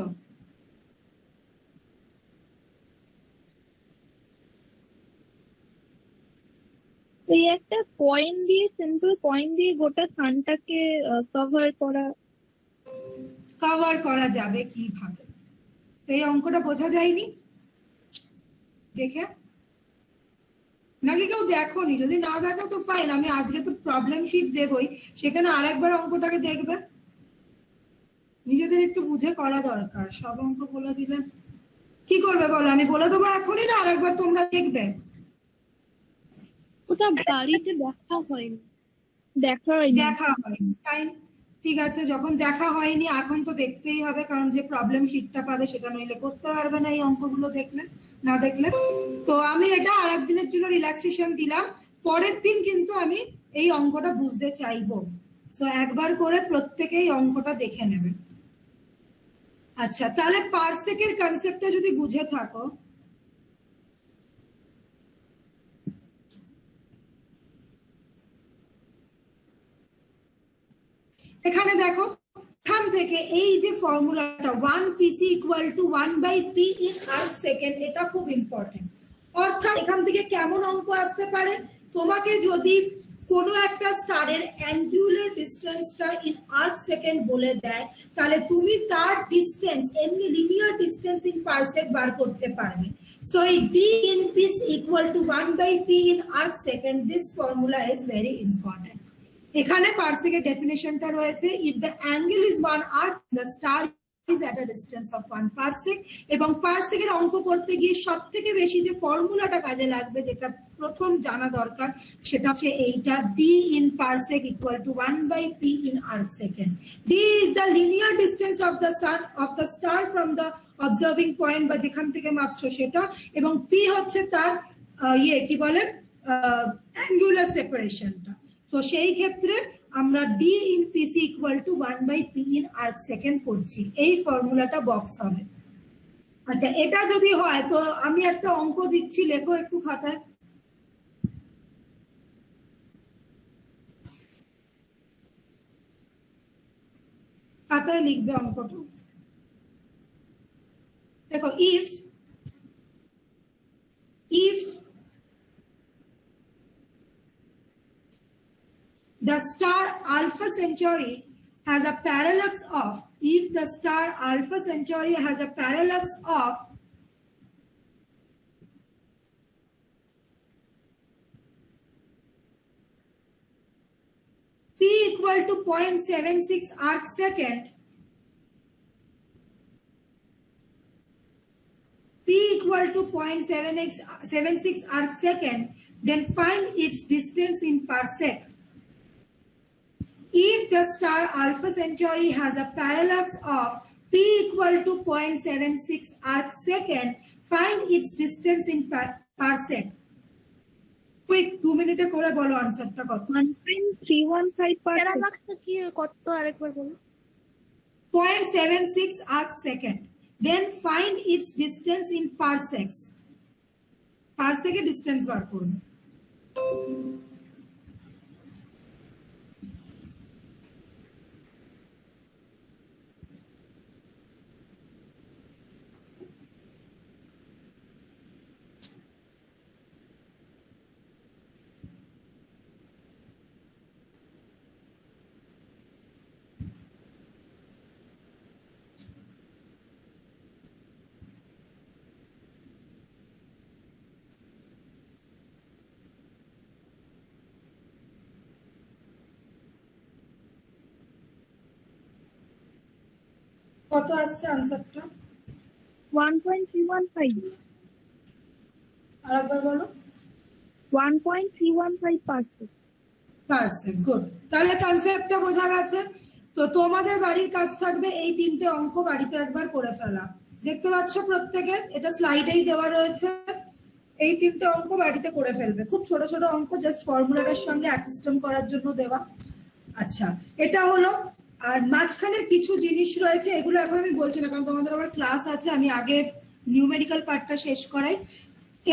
এই একটা পয়েন্ট দিয়ে, সিম্পল পয়েন্ট দিয়ে গোটা সানটাকে কভার করা। কভার করা যাবে কিভাবে? তো এই অঙ্কটা বোঝা যায়নি দেখে? নাকি কেউ দেখোনি? যদি না দেখো তো ফাইন, আমি আজকে তো প্রবলেম শিট দেবই, সেখানে আরেকবার অঙ্কটাকে দেখবে। নিজেদের একটু বুঝে করা দরকার, সব অঙ্ক বলে দিলে কি করবে বলো? আমি বলে দেবো এখনই, না আরেকবার তোমরা দেখবে? ওটা বাড়িতে দেখা হয়নি। দেখা হয়নি। দেখা হয়নি, ফাইন, ঠিক আছে। যখন দেখা হয়নি এখন তো দেখতেই হবে, কারণ যে প্রবলেম শিটটা পাবে সেটা নইলে করতে পারবে না এই অঙ্কগুলো দেখলে, না দেখলে। তো আমি এটা আর একদিনের জন্য রিল্যাক্সেশন দিলাম, পরের দিন কিন্তু আমি এই অঙ্কটা বুঝতে চাইবো। সো একবার করে প্রত্যেকেই অঙ্কটা দেখে নেবেন। আচ্ছা, তাহলে পারসেকের কনসেপ্টটা যদি বুঝে থাকো, এখানে দেখো, এখান থেকে এই যে ফর্মুলাটা 1 pc equal to 1/p in arc second, এটা খুব ইম্পর্টেন্ট। অর্থাৎ এখান থেকে কেমন অঙ্ক আসতে পারে, তোমাকে যদি কোনো একটা স্টারের অ্যাঙ্গুলার ডিসটেন্সটা ইন আর্ক সেকেন্ড বলে দেয়, তাহলে তুমি তার ডিসটেন্স এমনি লিনিয়ার ডিসটেন্স ইন পারসেক বার করতে পারবে। সো এই d in p equal to 1/p in arc second, this formula is very important. এখানে পারসেকের ডেফিনেশনটা রয়েছে, if the angle is 1 arc, the star is at a distance of 1 parsec. এবং পারসেকের অঙ্ক করতে গিয়ে সব থেকে বেশি যে ফর্মুলাটা কাজে লাগবে, যেটা প্রথম জানা দরকার, সেটা হচ্ছে এইটা, d in parsec equal to 1/p in arc second. d is the linear distance of the sun of the star from the observing point, বা যেখান থেকে মাপছো সেটা, এবং p হচ্ছে তার কি বলে অ্যাঙ্গুলার সেপারেশনটা। তো সেই ক্ষেত্রে আমরা d in pc equal to 1/p in arc second করছি, এই ফর্মুলাটা বক্স হবে। আচ্ছা, এটা যদি হয় তো আমি একটা অঙ্ক দিচ্ছি, লেখো একটু খাতায়। খাতায় লিখবে অঙ্কটা। দেখো, if the star Alpha Centauri has a parallax of, if the star Alpha Centauri has a parallax of p equal to 0.76 arc second, p equal to 0.76 arc second, then find its distance in parsec. If the star Alpha Centauri has a parallax of p equal to 0.76 arc second, find its distance in parsec. Quick, 2 minute করে বলো আনসারটা কত। 1.315 পারসেক। প্যারালাক্সটা কি কত আরেকবার বলো? 0.76 arc second. Then find its distance in parsecs. Parsec এর distance বার করবে। কত আসছে আনসারটা? 1.315। আরেকবার বলো। 1.315 পারসেক। Parsec, good. তাহলে কনসেপ্টটা বোঝা গেছে। তো তোমাদের বাড়ির কাজ থাকবে এই 3টে অঙ্ক বাড়িতে একবার করে ফেলা। দেখতে পাচ্ছ প্রত্যেকে, এটা স্লাইডেই দেওয়া রয়েছে। এই 3টে অঙ্ক বাড়িতে করে ফেলবে, খুব ছোট ছোট অঙ্ক, জাস্ট ফর্মুলাটার সঙ্গে অ্যাকাস্টম করার জন্য দেওয়া। আচ্ছা, এটা হলো। আর মাঝখানের কিছু জিনিস রয়েছে, এগুলো এখন আমি বলছি না, কারণ তোমাদের আবার ক্লাস আছে, আমি আগে নিউমেরিক্যাল পার্টটা শেষ করাই।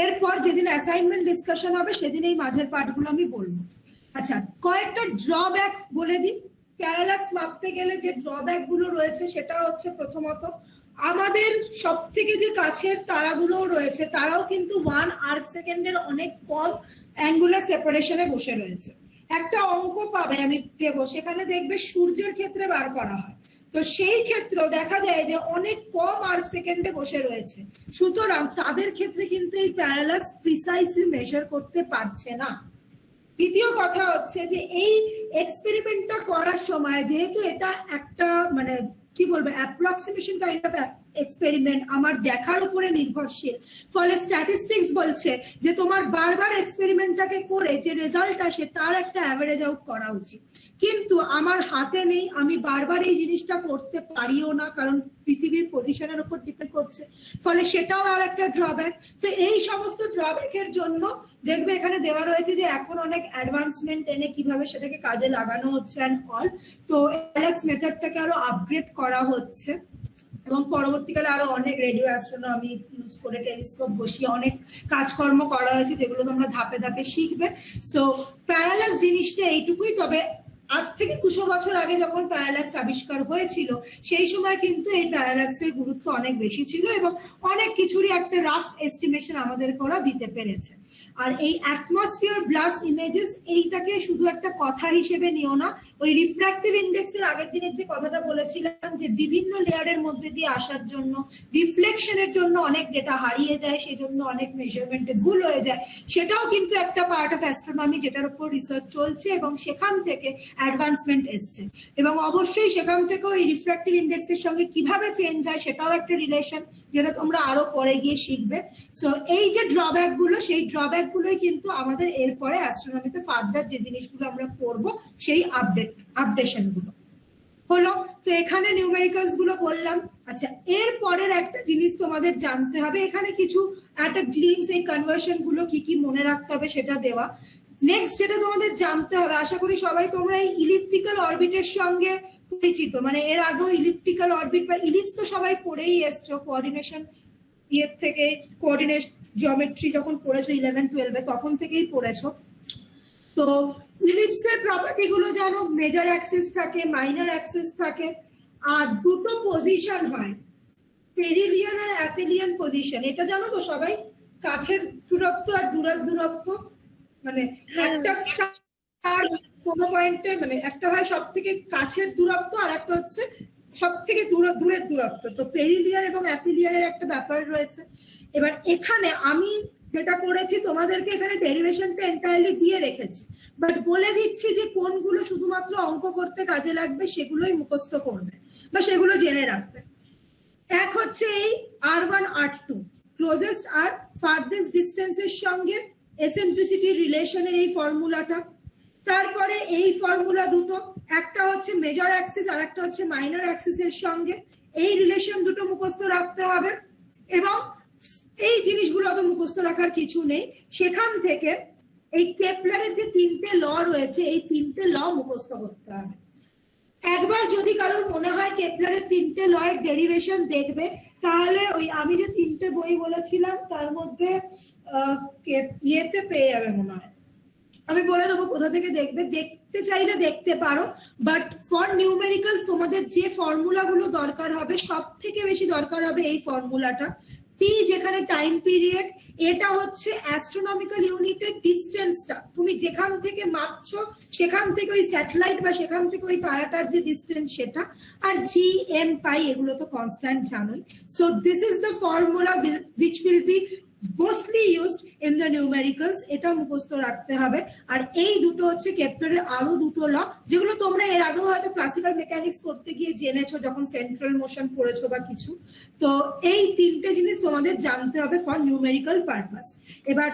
এরপর যেদিন অ্যাসাইনমেন্ট ডিসকাশন হবে সেদিন এই মাঝের পার্টগুলো আমি বলবো। আচ্ছা, কয়েকটা ড্রব্যাক বলে দিই। প্যারালাক্স মাপতে গেলে যে ড্রব্যাক গুলো রয়েছে, সেটা হচ্ছে প্রথমত আমাদের সব থেকে যে কাছের তারাগুলো রয়েছে, তারাও কিন্তু 1 আর্ক সেকেন্ডের অনেক কম অ্যাঙ্গুলার সেপারেশনে বসে রয়েছে। একটা অঙ্ক পাবে, আমি দেবো, সেখানে দেখবে সূর্যের ক্ষেত্রে বার করা হয়, তো সেই ক্ষেত্রেও দেখা যায় যে অনেক কম আর্ক সেকেন্ডে বসে রয়েছে। সুতরাং তাদের ক্ষেত্রে কিন্তু এই প্যারালাক্স প্রিসাইসলি মেজার করতে পারছে না। দ্বিতীয় কথা হচ্ছে যে এই এক্সপেরিমেন্টটা করার সময়, যেহেতু এটা একটা মানে কি বলবো অ্যাপ্রক্সিমেশন কাইন্ড অফ এক্সপেরিমেন্ট আমার দেখার উপরে নির্ভরশীল। ফলে স্ট্যাটিস্টিক্স বলছে যে তোমার বারবার এক্সপেরিমেন্টটাকে করে যে রেজাল্ট আসে তার একটা অ্যাভারেজ আউট করা উচিত, কিন্তু আমার হাতে নেই, আমি বারবার এই জিনিসটা করতে পারিও না, কারণ পৃথিবীর পজিশনের উপর ডিপেন্ড করছে, ফলে সেটাও আর একটা ড্রব্যাক। তো এই সমস্ত ড্রব্যাকের জন্য দেখবে এখানে দেওয়া রয়েছে যে এখন অনেক অ্যাডভান্সমেন্ট এনে কিভাবে সেটাকে কাজে লাগানো হচ্ছে অ্যান্ড অল। তো অ্যালেক্স মেথডটাকে আরো আপগ্রেড করা হচ্ছে এবং পরবর্তীকালে আরো অনেক রেডিও অ্যাস্ট্রোনমি ইউজ করে টেলিস্কোপ বসিয়ে অনেক কাজকর্ম করা হয়েছে, যেগুলো তোমরা ধাপে ধাপে শিখবে। সো প্যারালাক্স জিনিসটা এইটুকুই। তবে আজ থেকে 200 বছর আগে যখন প্যারালাক্স আবিষ্কার হয়েছিল সেই সময় কিন্তু এই প্যারালাক্সের গুরুত্ব অনেক বেশি ছিল এবং অনেক কিছুরই একটা রাফ এস্টিমেশন আমাদের করা দিতে পেরেছে। আর এই অ্যাটমসফিয়ার ব্লাস্ট ইমেজেস এইটাকে শুধু একটা কথা হিসেবে নিও না, ওই রিফ্র্যাক্টিভ ইন্ডেক্সের আগের দিনের যে কথাটা বলেছিলাম যে বিভিন্ন লেয়ারের মধ্যে দিয়ে আসার জন্য রিফ্লেকশনের জন্য অনেক ডেটা হারিয়ে যায়, সেই জন্য অনেক মেজারমেন্টে ভুল হয়ে যায়, সেটাও কিন্তু একটা পার্ট অফ অ্যাস্ট্রোনমি যেটার উপর রিসার্চ চলছে এবং সেখান থেকে অ্যাডভান্সমেন্ট এসছে। এবং অবশ্যই সেখান থেকেও এই রিফ্র্যাক্টিভ ইন্ডেক্সের সঙ্গে কিভাবে চেঞ্জ হয় সেটাও একটা রিলেশন, যেটা তোমরা আরো পরে গিয়ে শিখবে। সো এই যে ড্রব্যাক গুলো, সেই ড্রব্যাক গুলোই কিন্তু আমাদের এরপরে অ্যাস্ট্রোনমিতে ফার্দার যে জিনিসগুলো আমরা পড়বো সেই আপডেশন গুলো হলো। তো এখানে নিউমেরিক্যালস গুলো বললাম। আচ্ছা, এর পরের একটা জিনিস তোমাদের জানতে হবে, এখানে কিছু একটা গ্লিমস এই কনভার্সন গুলো কি কি মনে রাখতে হবে সেটা দেওয়া। নেক্সট যেটা তোমাদের জানতে হবে, আশা করি সবাই তোমরা এই ইলিপ্টিক্যাল অরবিটের সঙ্গে পরিচিত, মানে এর আগেও ইলিপ্টিক্যাল অরবিট বা ইলিপস তো সবাই পড়েই এসছো কোঅর্ডিনেশন ইয়ের থেকে, কোঅর্ডিনেট জিওমেট্রি যখন পড়েছো 11-12-এ তখন থেকেই পড়েছো। তো ইলিপসের প্রপার্টি গুলো জানো, মেজর অ্যাক্সিস থাকে, মাইনর অ্যাক্সিস থাকে, আর দুটো পজিশন হয়, পেরিলিয়ান আর অ্যাফিলিয়ান পজিশন। এটা জানো তো সবাই, কাছের দূরত্ব আর দূরের দূরত্ব, মানে একটা স্টার কোনো পয়েন্টে, মানে একটা হয় সব থেকে কাছের দূরত্ব আর একটা হচ্ছে সব থেকে দূরের দূরত্ব। তো পেরিলিয়ান এবং অ্যাফিলিয়ানের একটা ব্যাপার রয়েছে। এবার এখানে আমি যেটা করেছি তোমাদেরকে এখানে ডেরিভেশনটা এন্টায়ারলি দিয়ে রেখেছি, বাট বলে দিচ্ছি যে কোনগুলো শুধুমাত্র অঙ্ক করতে কাজে লাগবে সেগুলোই মুখস্থ করবে বা সেগুলো জেনে রাখবে। এক হচ্ছে এই R1 R2 ক্লোজেস্ট আর ফার্দেস্ট ডিস্টেন্সের সঙ্গে এসেন্ট্রিসিটি রিলেশনের এই ফর্মুলাটা। তারপরে এই ফর্মুলা দুটো, একটা হচ্ছে মেজর অ্যাক্সিস আর একটা হচ্ছে মাইনর অ্যাক্সিসের সঙ্গে, এই রিলেশন দুটো মুখস্থ রাখতে হবে। এবং এই জিনিসগুলো তো মুখস্থ রাখার কিছু নেই, সেখান থেকে এই কেপলারের যে 3টে ল রয়েছে এই 3টে ল মুখস্থ করতে হবে। একবার যদি কারোর মনে হয় কেপলারের 3টে ল এর ডেরিভেশন দেখবে, তাহলে ওই আমি যে 3টে বই বলেছিলাম তার মধ্যে ইয়েতে পেয়ে যাবে মনে হয়, আমি বলে দেবো কোথা থেকে দেখবে, দেখতে চাইলে দেখতে পারো। বাট ফর নিউমেরিক্যালস তোমাদের যে ফর্মুলা গুলো দরকার হবে, সব থেকে বেশি দরকার হবে এই ফর্মুলাটা। টি যেখানে টাইম পিরিয়ড, এটা হচ্ছে অ্যাস্ট্রোনমিক্যাল ইউনিটের ডিস্টেন্সটা, তুমি যেখান থেকে মাপছো সেখান থেকে ওই স্যাটেলাইট বা সেখান থেকে ওই তারাটার যে ডিস্টেন্স সেটা। আর জি এম পাই এগুলো তো কনস্ট্যান্ট জানোই। So this is the formula which will be mostly used in the numericals, এটা মুখস্থ রাখতে হবে। আর এই দুটো হচ্ছে কেপলারের আরো দুটো ল, যেগুলো তোমরা এর আগেও হয়তো ক্লাসিক্যাল মেকানিক্স করতে গিয়ে জেনেছো যখন সেন্ট্রাল মোশন পড়েছো বা কিছু। তো এই 3টে জিনিস তোমাদের জানতে হবে ফর নিউমেরিক্যাল পারপাস। এবার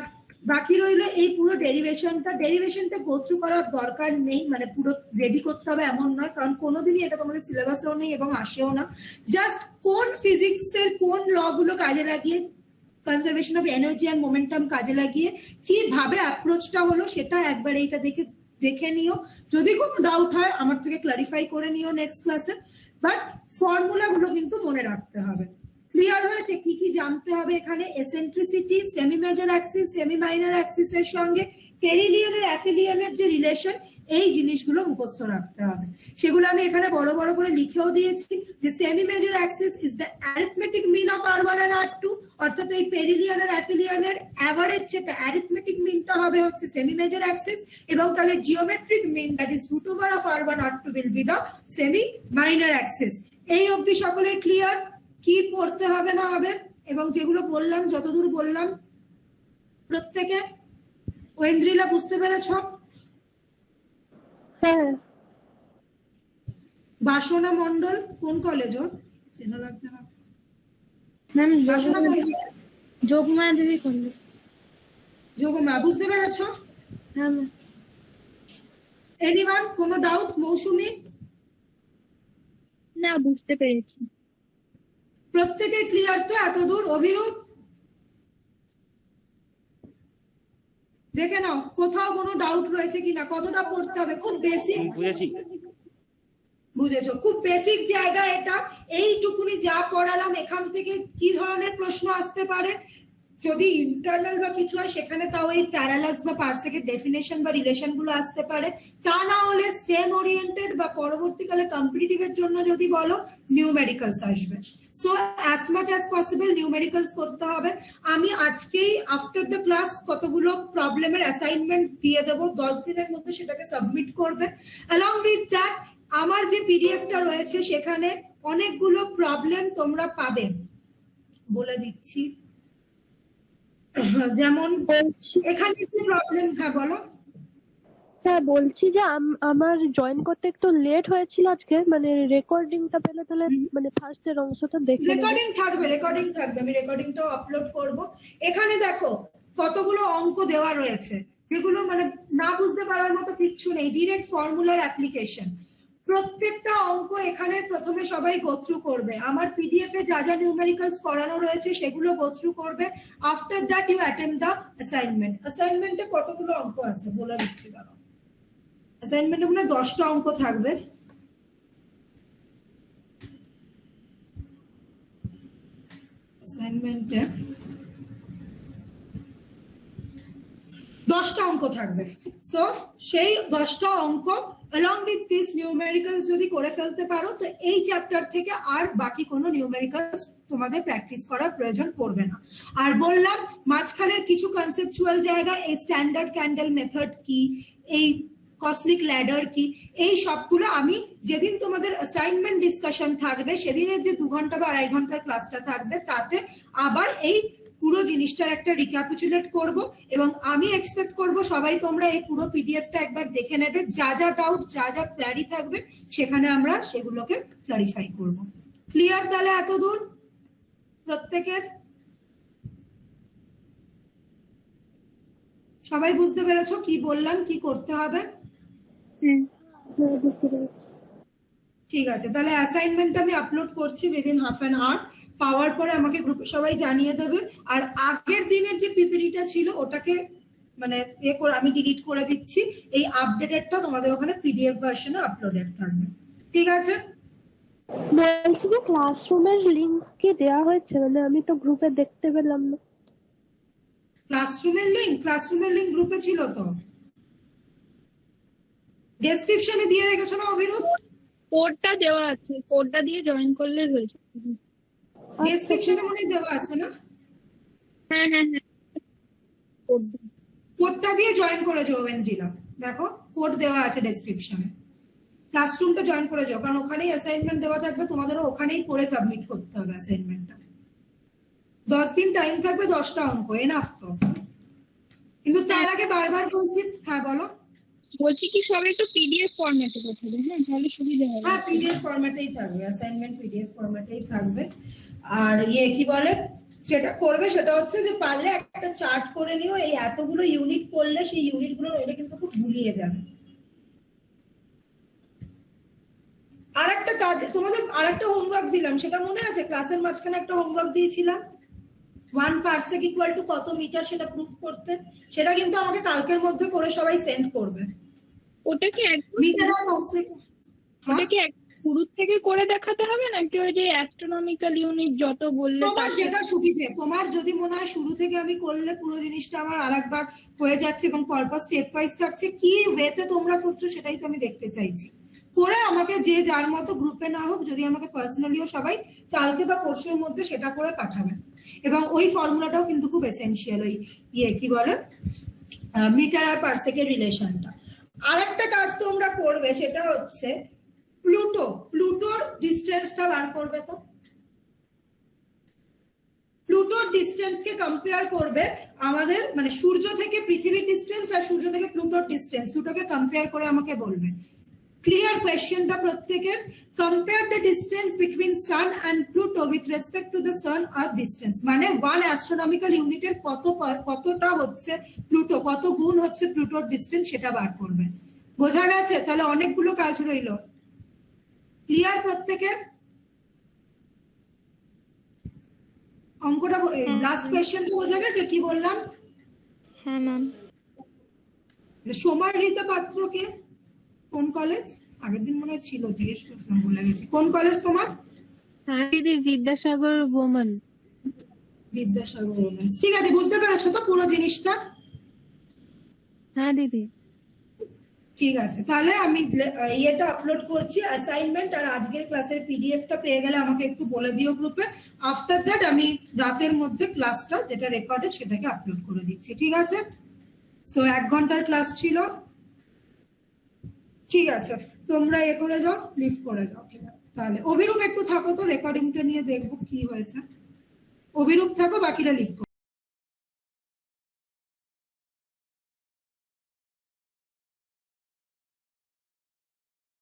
বাকি রইলো এই পুরো ডেরিভেশনটা গো থ্রু করার দরকার নেই, মানে পুরো রেডি করতে হবে এমন নয়, কারণ কোনোদিনই এটা তোমাদের সিলেবাসেও নেই এবং আসেও না। জাস্ট কোন ফিজিক্সের কোন ল গুলো কাজে লাগিয়ে, conservation of energy and momentum কাজে লাগিয়ে কিভাবে অ্যাপ্রোচটা হলো সেটা একবার এইটা দেখে নিও। যদি কোনো ডাউট হয় আমার থেকে ক্লারিফাই করে নিও নেক্সট ক্লাসে, বাট ফর্মুলা গুলো কিন্তু মনে রাখতে হবে। ক্লিয়ার হয়েছে কি কি জানতে হবে এখানে? Eccentricity, semi major axis, semi minor অ্যাক্সিসের সঙ্গে পেরিলিয়ানের অ্যাফিলিয়ানের যে রিলেশন, এই জিনিসগুলো মুখস্থ রাখতে হবে। সেগুলো আমি এখানে বড় বড় করে লিখেও দিয়েছি যে semi major axis is the arithmetic mean of R1 and R2, অর্থাৎ এই পেরিলিয়ান আর অ্যাফিলিয়ানের অ্যাভারেজ যেটা অ্যারিথমেটিক মিনটা হবে হচ্ছে সেমি মেজর অ্যাক্সিস, এবং তাহলে জিওমেট্রিক মিন দ্যাট ইজ √ওভার of R1 R2 will be the semi minor axis. এই অবধি সকলের ক্লিয়ার কি পড়তে হবে না হবে? এবং যেগুলো বললাম, যতদূর বললাম প্রত্যেকে ঐন্দ্রিলা বুঝতে পেরেছ? হ্যাঁ। বাসনা মন্ডল কোন কলেজ? ওর চেনা লাগছে না। ম্যাম বাসনা করবে যোগমায়া দেবী করলো। যোগমা, বুঝতে পেরেছো? হ্যাঁ ম্যাম। এনিওয়ান, কোনো ডাউট? মৌসুমী, না, বুঝতে পেরেছি। প্রত্যেকে ক্লিয়ার তো এতদূর? অভিরূপ, দেখে নাও কোথাও কোনো ডাউট রয়েছে কিনা, কতটা পড়তে হবে, খুব বেসিক। বুঝেছি। বুঝেছো, খুব বেসিক জায়গা এটা। এইটুকুনি যা পড়ালাম, এখান থেকে কি ধরনের প্রশ্ন আসতে পারে? যদি ইন্টারনাল বা কিছু হয় সেখানে তাও এই প্যারালাক্স বা পার্সেকের ডেফিনেশন বা রিলেশন গুলো আসতে পারে। তা না হলে সেম ওরিয়েন্টেড বা পরবর্তীকালে কম্পিটিটিভের জন্য যদি বলো, নিউমেরিক্যালস আসবে। So as much as possible numericals করতে হবে। আমি আজকেই আফটার দ্য ক্লাস কতগুলো প্রবলেমের অ্যাসাইনমেন্ট দিয়ে দেবো, 10 দিনের মধ্যে সেটাকে সাবমিট করবে। অ্যালং উইথ দ্যাট আমার যে পিডিএফটা রয়েছে সেখানে অনেকগুলো প্রবলেম তোমরা পাবে, বলে দিচ্ছি। যেমন বলছি, এখানে একটু প্রবলেম। হ্যাঁ বলো। হ্যাঁ বলছি যে আমার জয়েন করতে একটু লেট হয়েছিল আজকে, মানে রেকর্ডিংটা পেলে তাহলে মানে ফার্স্টের অংশটা দেখে নেবো। রেকর্ডিং থাকবে, রেকর্ডিং থাকবে, আমি রেকর্ডিংটাও আপলোড করব। এখানে দেখো কতগুলো অঙ্ক দেওয়া রয়েছে, যেগুলো মানে না বুঝতে পারার মতো কিচ্ছু নেই, ডিরেক্ট ফর্মুলার অ্যাপ্লিকেশন। প্রত্যেকটা অঙ্ক এখানে প্রথমে সবাই গো থ্রু করবে, আমার পিডিএফ এ যা যা নিউমেরিক্যালস করানো রয়েছে সেগুলো গো থ্রু করবে। After that you attempt the assignment. অ্যাসাইনমেন্টে কতগুলো অঙ্ক আছে বলে দিচ্ছি, দাঁড়াও। অ্যাসাইনমেন্টে মানে 10টা অঙ্ক থাকবে। অ্যাসাইনমেন্টে 10টা অঙ্ক থাকবে। সো সেই 10টা অঙ্ক along with this numericals যদি করে ফেলতে পারো, তো এই চ্যাপ্টার থেকে আর বাকি কোনো নিউমেরিক্যালস তোমাদের প্র্যাকটিস করার প্রয়োজন পড়বে না। আর বললাম মাঝখানের কিছু কনসেপচুয়াল জায়গা, এই স্ট্যান্ডার্ড ক্যান্ডেল মেথড কি, এই কসমিক ল্যাডার কি, এই সবগুলো আমি যেদিন তোমাদের অ্যাসাইনমেন্ট ডিসকাশন থাকবে সেদিনের যে 2 ঘন্টা বা 2.5 ঘন্টার ক্লাসটা থাকবে, তাতে আবার এই পুরো জিনিসটার একটা রিক্যাপিচুলেট করব। এবং আমি এক্সপেক্ট করব সবাই তোমরা এই পুরো পিডিএফটা একবার দেখে নেবে, যা যা ডাউট, যা যা ক্ল্যারি থাকবে সেখানে আমরা সেগুলোকে ক্লারিফাই করব। ক্লিয়ার তাহলে এতদূর প্রত্যেকের? সবাই বুঝতে পেরেছো কি বললাম, কি করতে হবে? হ্যাঁ, হ্যাঁ, বুঝতে পেরেছি। ঠিক আছে, তাহলে অ্যাসাইনমেন্ট আমি আপলোড করছি উইদিন হাফ অ্যান আওয়ার। পাওয়ার পরে আমাকে গ্রুপে সবাই জানিয়ে দেবে। আর আগের দিনের যে পিপিটিটা ছিল ওটাকে মানে আমি ডিলিট করে দিচ্ছি, এই আপডেটেডটা তোমাদের ওখানে পিডিএফ ভার্সনে আপলোডেড থাকবে। ঠিক আছে? বলছি যে ক্লাসরুমের লিংক কি দেওয়া হয়েছে, মানে আমি তো গ্রুপে দেখতে পেলাম না। ক্লাসরুমের লিংক গ্রুপে ছিল তো, ডেসক্রিপশনে দিয়ে রেখেছো না অভিরূপ? কোডটা দেওয়া আছে, কোডটা দিয়ে জয়েন করলে হয়েছে। ডেসক্রিপশনে মনে হয় দেওয়া আছে না? হ্যাঁ হ্যাঁ হ্যাঁ, কোডটা। কোডটা দিয়ে জয়েন করে যাও ওয়েন্দ্রিলা, দেখো কোড দেওয়া আছে ডেসক্রিপশনে। ক্লাসরুমটা জয়েন করে যাও, কারণ ওখানেই অ্যাসাইনমেন্ট দেওয়া থাকবে, তোমাদেরও ওখানেই করে সাবমিট করতে হবে অ্যাসাইনমেন্টটা। 10 দিন টাইম থাকবে, 10টা অঙ্ক এনাফ তো। কিন্তু তার আগে বারবার বলছি। হ্যাঁ বলো। বলছি কি সবাই একটু পিডিএফ ফরম্যাটে পাঠাবে, হ্যাঁ তাহলে সুবিধা হবে। হ্যাঁ পিডিএফ ফরম্যাটেই থাকবে, অ্যাসাইনমেন্ট পিডিএফ ফরম্যাটেই থাকবে। আর কি বলে, যেটা করবে সেটা হচ্ছে যে পারলে একটা চার্ট করে নিও, এই এতগুলো ইউনিট করলে সেই ইউনিটগুলো এটা কিন্তু খুব ভুলিয়ে যাবে। আর একটা কাজ, তোমাদের আর একটা হোমওয়ার্ক দিলাম, সেটা মনে আছে? ক্লাসের মাঝখানে একটা হোমওয়ার্ক দিয়েছিলাম 1 পারসেক ইকুয়াল টু কত মিটার, সেটা প্রুফ করতে। সেটা কিন্তু আমাকে কালকের মধ্যে করে সবাই সেন্ড করবে। ওটা কি একদম মিটার আর পারসেক, ওটা কি শুরু থেকে করে দেখাতে হবে নাকি ওই যে অ্যাস্ট্রোনমিক্যাল ইউনিট যত বললে তোমার যেটা সুবিধে, তোমার যদি মনে হয় শুরু থেকে আমি করলে পুরো জিনিসটা আমার আরেকবার হয়ে যাচ্ছে এবং পরপর স্টেপ ওয়াইজ থাকছে, কি ওয়েতে তোমরা করছো সেটাই তো আমি দেখতে চাইছি। করে আমাকে যে যার মতো গ্রুপে না হোক, যদি আমাকে পার্সোনালিও সবাই কালকে বা পরশুর মধ্যে সেটা করে পাঠাবেন। এবং ওই ফর্মুলাটাও কিন্তু খুব এসেনশিয়াল, ওই কি বলে মিটার আর পারসেকের রিলেশনটা। আরেকটা কাজ তোমরা করবে, সেটা হচ্ছে প্লুটোর ডিস্টেন্সটা বার করবে। তো প্লুটোর ডিস্টেন্সকে কম্পেয়ার করবে আমাদের, মানে সূর্য থেকে পৃথিবীর ডিস্টেন্স আর সূর্য থেকে প্লুটোর ডিস্টেন্স, দুটোকে কম্পেয়ার করে আমাকে বলবে। ক্লিয়ার কোয়েশ্চেনটা প্রত্যেকের। Compare the distance between sun and Pluto with respect to the sun আর ডিস্টেন্স, মানে 1 অ্যাস্ট্রোনমিক্যাল ইউনিটের কতটা হচ্ছে প্লুটো, কত গুণ হচ্ছে প্লুটোর ডিস্টেন্স সেটা বার করবেন। বোঝা গেছে? তাহলে অনেকগুলো কাজ রইল। ক্লিয়ার প্রত্যেকের? অঙ্কটা লাস্ট কোয়েশ্চেনটা বোঝা গেছে কি বললাম? হ্যাঁ ম্যাম। সোমারিতা পাত্রকে কোন কলেজ? আগের দিন মনে হয় ছিল, জিজ্ঞেস করছিলাম, ভুলে গেছি। কোন কলেজ তোমার? হ্যাঁ দিদি, বিদ্যাসাগর ওমেন। বিদ্যাসাগর ওমেন্স। ঠিক আছে, বুঝতে পেরেছো তো পুরো জিনিসটা? হ্যাঁ দিদি। ঠিক আছে, তাহলে আমি ইয়েটা আপলোড করছি অ্যাসাইনমেন্ট, আর আজকের ক্লাসের পিডিএফটা পেয়ে গেলে আমাকে একটু বলে দিও গ্রুপে। আফটার দ্যাট আমি রাতের মধ্যে ক্লাসটা যেটা রেকর্ডেড সেটাকে আপলোড করে দিচ্ছি, ঠিক আছে? সো 1 ঘন্টার ক্লাস ছিল। ঠিক আছে, তোমরা এ করে যাও, লিভ করে যাও। ঠিক আছে, তাহলে অভিরূপ একটু থাকো তো, রেকর্ডিংটা নিয়ে দেখবো কি হয়েছে। অভিরূপ থাকো, বাকিরা লিভ করো।